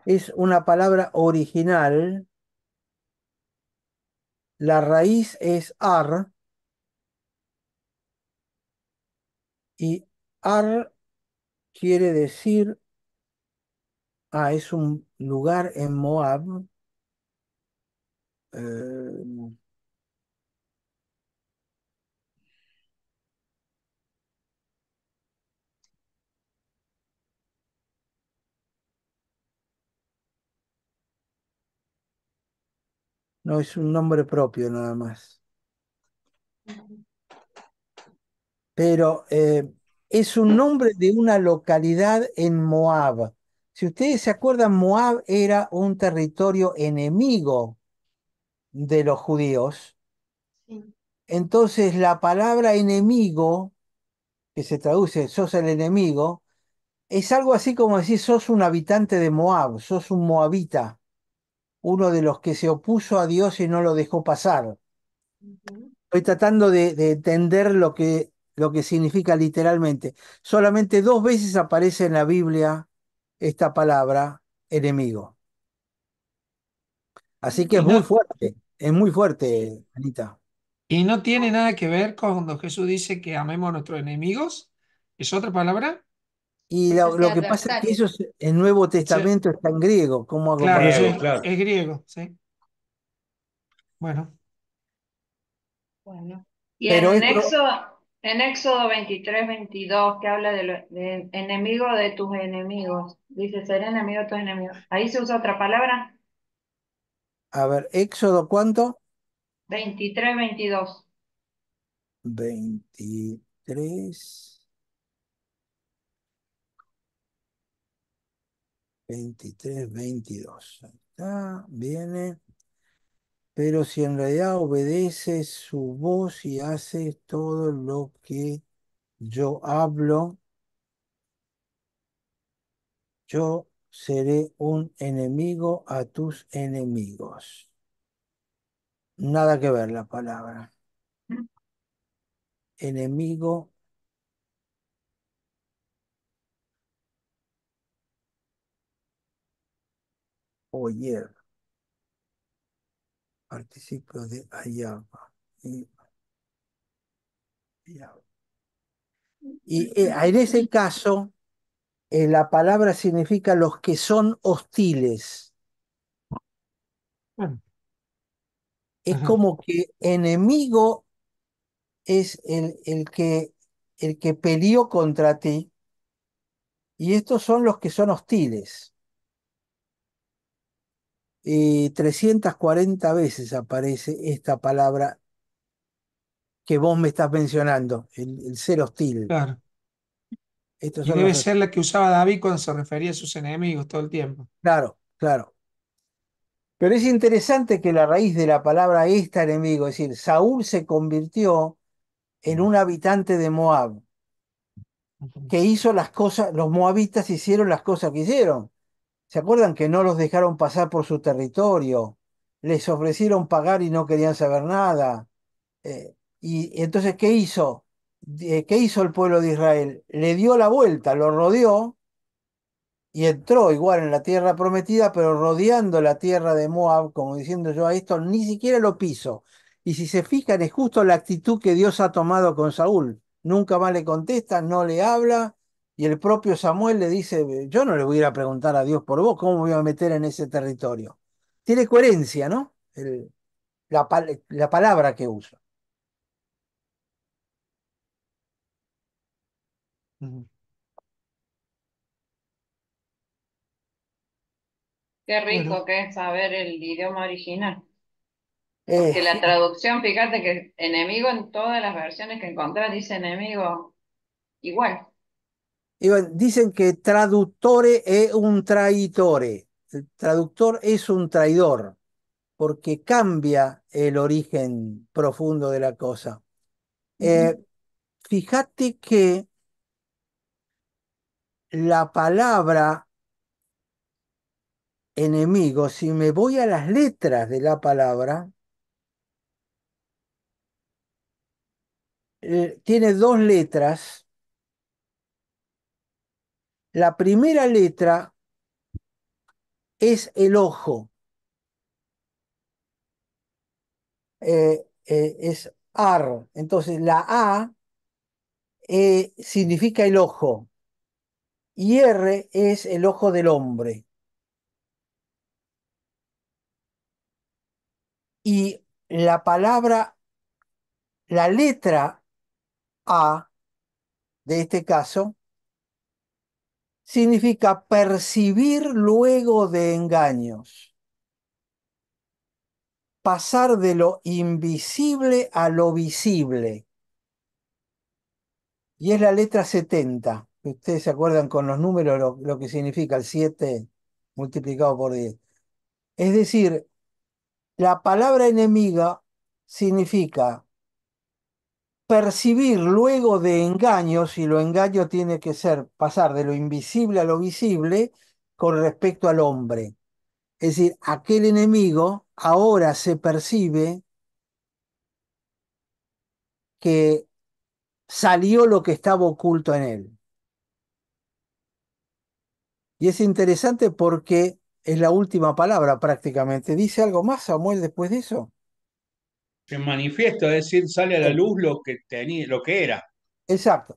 A: Es una palabra original. La raíz es ar y ar quiere decir, es un lugar en Moab. eh, no es un nombre propio nada más. Pero es un nombre de una localidad en Moab. Si ustedes se acuerdan, Moab era un territorio enemigo de los judíos.
F: Sí.
A: Entonces la palabra enemigo, que se traduce sos el enemigo, es algo así como decir sos un habitante de Moab, sos un moabita, uno de los que se opuso a Dios y no lo dejó pasar.
F: Ujú.
A: Estoy tratando de entender lo que significa literalmente. Solamente dos veces aparece en la Biblia esta palabra, enemigo. Así que
B: Y no,
A: es muy fuerte, Anita.
B: y no tiene nada que ver con cuando Jesús dice que amemos a nuestros enemigos. ¿Es otra palabra?
A: Y
F: Eso
A: lo
F: sea
A: que pasa es que
F: adversario.
A: eso el Nuevo
B: Sí,
A: Testamento está en griego. ¿Cómo hago
B: claro,
A: para
B: eso
C: Griego,
A: buscar?
C: claro.
B: es griego, sí. Bueno,
F: Bueno,
E: Y
A: Pero esto,
E: En Éxodo 23 22 que habla de enemigo de tus enemigos, dice ser enemigo de tus enemigos. Ahí se usa otra palabra,
A: a ver, Éxodo, ¿cuánto?
E: 23 22.
A: 23, 23, 22. Ahí está, viene. Pero si en realidad obedeces su voz y haces todo lo que yo hablo, yo seré un enemigo a tus enemigos. Nada que ver la palabra. Enemigo, oyer, participio de ayaba. Y, ayaba. En ese caso, la palabra significa los que son hostiles.
B: bueno.
A: Es
B: Ajá,
A: como que enemigo es el que peleó contra ti, y estos son los que son hostiles. 340 veces aparece esta palabra que vos me estás mencionando, el ser hostil.
B: claro.
A: Estos
B: Y
A: son
B: debe
A: los
B: ser
A: hostiles.
B: la que usaba David cuando se refería a sus enemigos todo el tiempo.
A: Claro, claro. Pero es interesante que la raíz de la palabra esta enemigo, es decir, Saúl se convirtió en un habitante de Moab,
B: Ujú.
A: que hizo las cosas, los moabitas hicieron las cosas que hicieron. ¿Se acuerdan que no los dejaron pasar por su territorio? Les ofrecieron pagar y no querían saber nada. Y entonces, ¿qué hizo? ¿Qué hizo el pueblo de Israel? Le dio la vuelta, lo rodeó y entró igual en la tierra prometida, pero rodeando la tierra de Moab, como diciendo yo a esto, ni siquiera lo piso. Y si se fijan, es justo la actitud que Dios ha tomado con Saúl. Nunca más le contesta, no le habla, y el propio Samuel le dice, yo no le voy a ir a preguntar a Dios por vos, ¿cómo me voy a meter en ese territorio? tiene coherencia, ¿no? La palabra que usa.
B: Ujú.
E: Qué
B: Bueno,
E: rico que es saber el idioma original.
A: Eh,
E: Porque la traducción, fíjate que enemigo en todas las versiones que encontrás dice enemigo igual.
A: Dicen que traduttore è un traidore. El traductor es un traidor porque cambia el origen profundo de la cosa.
D: Ujú.
A: Eh, Fíjate que la palabra enemigo, si me voy a las letras de la palabra, tiene dos letras. La primera letra es el ojo, es ar. Entonces la A significa el ojo y R es el ojo del hombre. Y la palabra, la letra A de este caso, significa percibir luego de engaños, pasar de lo invisible a lo visible. Y es la letra 70. Ustedes se acuerdan con los números lo que significa el 7 multiplicado por 10. Es decir, la palabra enemiga significa percibir luego de engaños, y lo engaño tiene que ser pasar de lo invisible a lo visible con respecto al hombre. Es decir, aquel enemigo ahora se percibe que salió lo que estaba oculto en él. Y es interesante porque es la última palabra prácticamente. ¿Dice algo más Samuel después de eso?
C: Se manifiesta, es decir, sale a la
A: Sí.
C: luz lo que tenía, lo que era.
A: Exacto.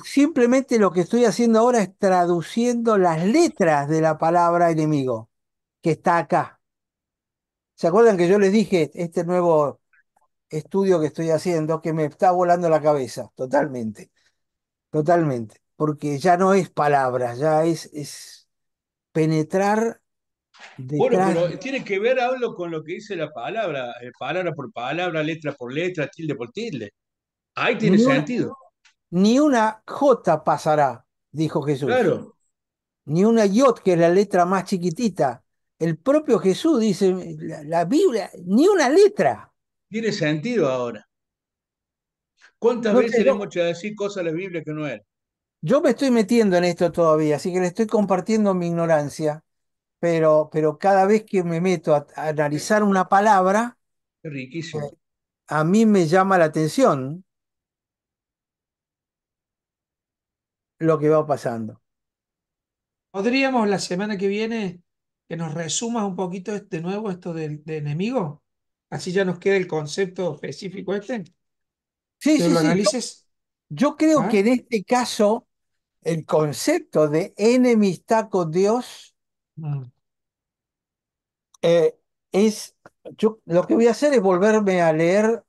A: Simplemente lo que estoy haciendo ahora es traduciendo las letras de la palabra enemigo, que está acá. ¿Se acuerdan que yo les dije este nuevo estudio que estoy haciendo que me está volando la cabeza? Totalmente, totalmente. Porque ya no es palabras, ya es penetrar
C: Bueno,
A: detrás.
C: pero tiene que ver, hablo con lo que dice la palabra, palabra por palabra, letra por letra, tilde por tilde. Ahí tiene
A: Ni una,
C: sentido.
A: ni una J pasará, dijo Jesús.
C: Claro,
A: Ni una Yod, que es la letra más chiquitita. El propio Jesús dice, la Biblia, ni una letra.
C: tiene sentido ahora. ¿Cuántas
A: No sé,
C: veces le hemos hecho decir cosas a la Biblia que no eran?
A: yo me estoy metiendo en esto todavía, así que le estoy compartiendo mi ignorancia, pero cada vez que me meto a analizar una palabra,
C: Es
A: eh,
C: riquísimo.
A: a mí me llama la atención lo que va pasando.
B: ¿podríamos la semana que viene que nos resumas un poquito de nuevo esto de enemigo? Así ya nos queda el concepto específico este,
A: Sí,
B: que
A: sí,
B: lo
A: sí,
B: analices.
A: yo creo que
B: ¿Ah?
A: en este caso el concepto de enemistad con Dios
B: Mm.
A: eh, es, yo lo que voy a hacer es volverme a leer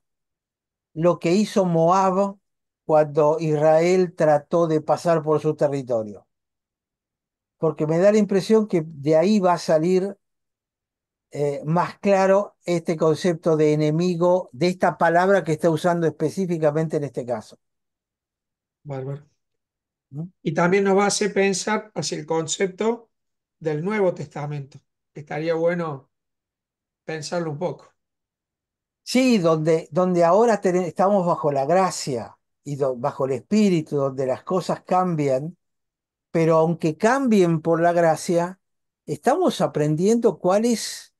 A: lo que hizo Moab cuando Israel trató de pasar por su territorio, porque me da la impresión que de ahí va a salir más claro este concepto de enemigo, de esta palabra que está usando específicamente en este caso.
B: Bárbaro.
A: ¿Mm?
B: Y también nos va a hacer pensar hacia el concepto del Nuevo Testamento. Estaría bueno pensarlo un poco.
A: Sí, donde ahora estamos bajo la gracia y bajo el Espíritu, donde las cosas cambian, pero aunque cambien por la gracia, estamos aprendiendo cuál es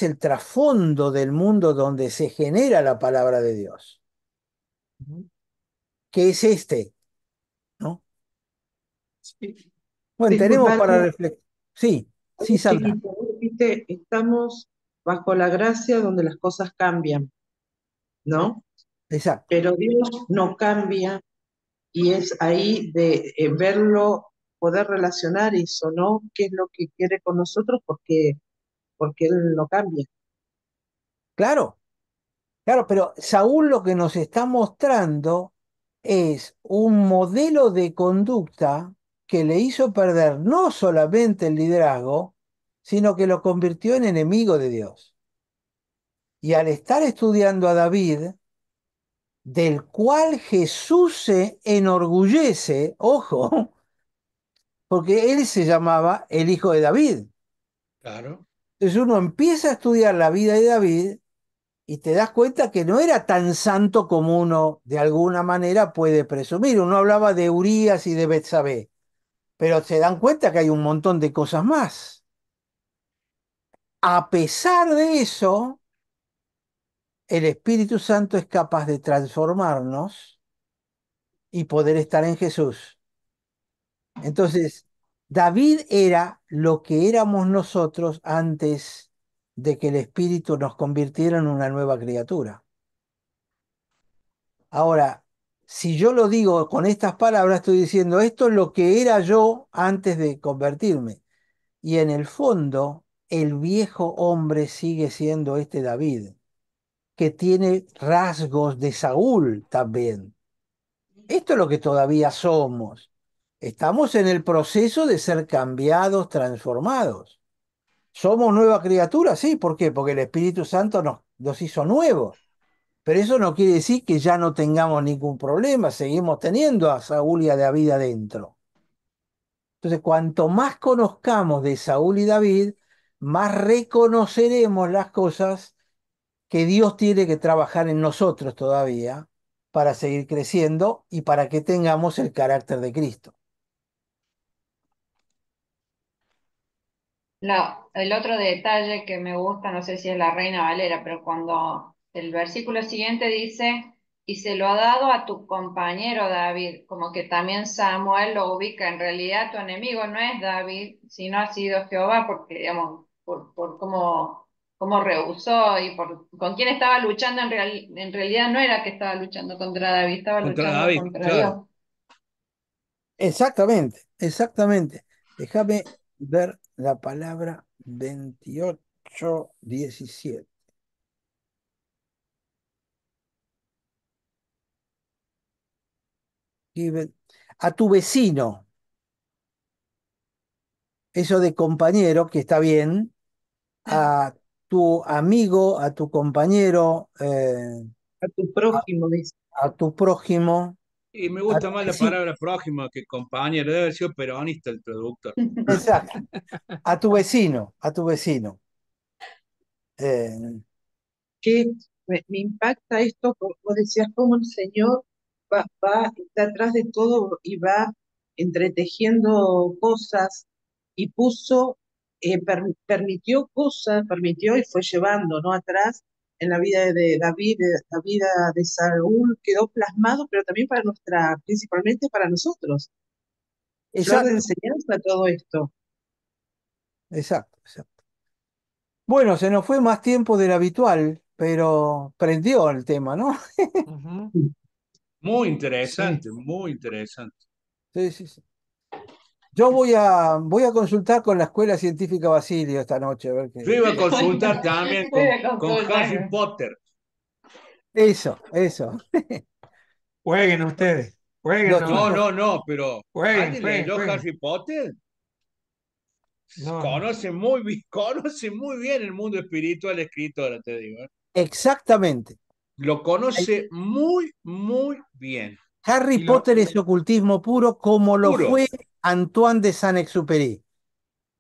A: el trasfondo del mundo donde se genera la palabra de Dios,
B: Ujú.
A: que es este, ¿no?
B: Sí.
A: Bueno, tenemos para
D: Disculpame,
A: reflexionar. Sí, sí, Sandra,
D: chiquito, vos dijiste, estamos bajo la gracia donde las cosas cambian, ¿no?
A: exacto.
D: Pero Dios no cambia y es ahí de verlo, poder relacionar eso, ¿no? ¿Qué es lo que quiere con nosotros? Porque porque él no cambia.
A: Claro, claro, pero Saúl lo que nos está mostrando es un modelo de conducta que le hizo perder no solamente el liderazgo, sino que lo convirtió en enemigo de Dios. Y al estar estudiando a David, del cual Jesús se enorgullece, ojo, porque él se llamaba el hijo de David.
C: Claro.
A: Entonces uno empieza a estudiar la vida de David y te das cuenta que no era tan santo como uno de alguna manera puede presumir. Uno hablaba de Urías y de Betsabé, pero se dan cuenta que hay un montón de cosas más. A pesar de eso, el Espíritu Santo es capaz de transformarnos y poder estar en Jesús. Entonces, David era lo que éramos nosotros antes de que el Espíritu nos convirtiera en una nueva criatura. Ahora, si yo lo digo con estas palabras, estoy diciendo, esto es lo que era yo antes de convertirme. Y en el fondo, el viejo hombre sigue siendo este David, que tiene rasgos de Saúl también. Esto es lo que todavía somos. Estamos en el proceso de ser cambiados, transformados. ¿Somos nueva criatura? Sí, ¿por qué? Porque el Espíritu Santo nos hizo nuevos. Pero eso no quiere decir que ya no tengamos ningún problema, seguimos teniendo a Saúl y a David adentro. Entonces, cuanto más conozcamos de Saúl y David, más reconoceremos las cosas que Dios tiene que trabajar en nosotros todavía para seguir creciendo y para que tengamos el carácter de Cristo.
E: No, el otro detalle que me gusta, no sé si es la Reina Valera, pero cuando el versículo siguiente dice, y se lo ha dado a tu compañero David, como que también Samuel lo ubica, en realidad tu enemigo no es David, sino ha sido Jehová, porque digamos, por cómo rehusó y por con quién estaba luchando, en realidad no era que estaba luchando contra David, estaba
C: Contra
E: luchando
C: David,
E: contra
C: claro.
E: Dios.
A: Exactamente, exactamente. Déjame ver la palabra 28:17. A tu vecino, eso de compañero, que está bien, a tu amigo, a tu compañero,
D: A tu
A: a,
D: prójimo, dice.
A: a tu prójimo,
C: Y me
A: a
C: gusta
A: tu
C: más la
A: vecino,
C: palabra prójimo que compañero. Debe haber sido peronista el traductor.
A: exacto, a tu vecino, a tu vecino. Eh,
D: Que me impacta esto, como vos decías, cómo el Señor está atrás de todo y va entretejiendo cosas y puso, permitió cosas, permitió y fue llevando, ¿no? Atrás en la vida de David, la vida de Saúl quedó plasmado, pero también para principalmente para nosotros. Flor de
A: exacto,
D: enseñanza todo esto.
A: exacto, exacto. Bueno, se nos fue más tiempo del habitual, pero prendió el tema, ¿no?
B: Ujú.
C: Muy
B: Sí.
C: interesante, muy interesante.
A: Sí, sí, sí. Yo voy a consultar con la Escuela Científica Basilio esta noche, a ver
C: Yo
A: qué.
C: iba a consultar también
E: Voy a
C: con Harry
E: consultar.
C: Potter.
A: Eso.
B: Jueguen ustedes, jueguen
A: Los
C: No,
B: nomás,
A: chicos,
C: no, no, pero
B: jueguen,
C: ¿alguien
B: jueguen,
C: leyó
B: jueguen.
C: Harry Potter?
B: No, no.
C: Conoce muy bien, conoce muy bien el mundo espiritual escritora, te digo. ¿Eh?
A: exactamente.
C: Lo conoce muy, muy bien.
A: Harry
C: Y lo
A: Potter es ocultismo puro, como lo
C: juro.
A: fue Antoine de Saint-Exupéry,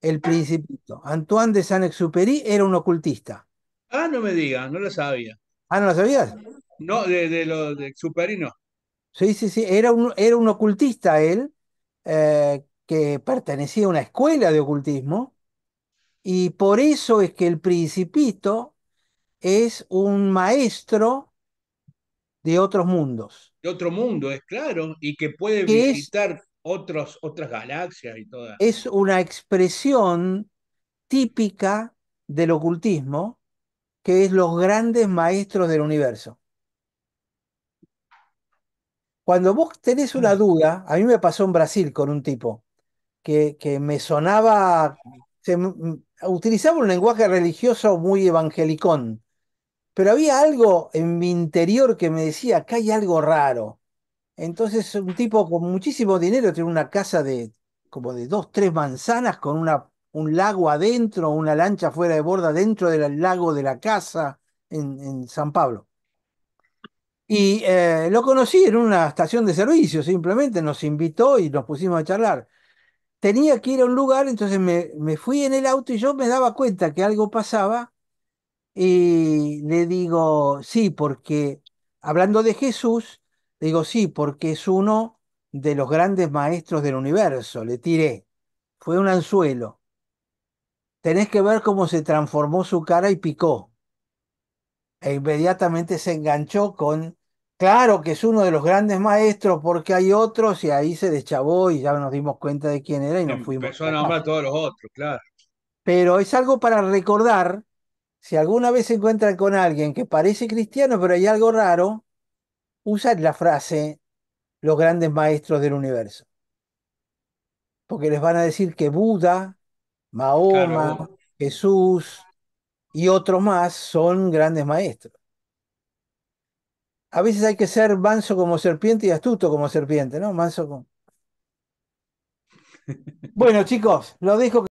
A: el Principito. Antoine de Saint-Exupéry era un ocultista.
C: Ah, no me digas, no lo sabía.
A: Ah, ¿no lo sabías?
C: No, de lo de Superino.
A: Sí, sí, sí, era un ocultista él, que pertenecía a una escuela de ocultismo, y por eso es que el Principito es un maestro de otros mundos,
C: De otro mundo, es claro, y que puede
A: que es,
C: visitar otras galaxias y todas.
A: es una expresión típica del ocultismo, que es los grandes maestros del universo. Cuando vos tenés una duda, a mí me pasó en Brasil con un tipo que me sonaba, se, utilizaba un lenguaje religioso muy evangelicón, pero había algo en mi interior que me decía, acá hay algo raro. Entonces un tipo con muchísimo dinero tiene una casa de como de 2, 3 manzanas con un lago adentro, una lancha fuera de borda dentro del lago de la casa en San Pablo. Y lo conocí en una estación de servicio, simplemente nos invitó y nos pusimos a charlar. Tenía que ir a un lugar, entonces me fui en el auto y yo me daba cuenta que algo pasaba y le digo, sí, porque, hablando de Jesús, le digo, sí, porque es uno de los grandes maestros del universo. Le tiré. Fue un anzuelo. Tenés que ver cómo se transformó su cara y picó. E inmediatamente se enganchó con, claro que es uno de los grandes maestros porque hay otros y ahí se deschavó y ya nos dimos cuenta de quién era y nos fuimos
C: Empezó
A: a
C: a
A: la
C: nombrar a
A: casa.
C: todos los otros, claro.
A: Pero es algo para recordar, si alguna vez se encuentran con alguien que parece cristiano pero hay algo raro, usan la frase los grandes maestros del universo, porque les van a decir que Buda,
C: Claro,
A: Mahoma,
C: vos.
A: Jesús y otros más son grandes maestros. A veces hay que ser manso como serpiente y astuto como serpiente, ¿no? Manso como... Bueno, chicos, lo dejo.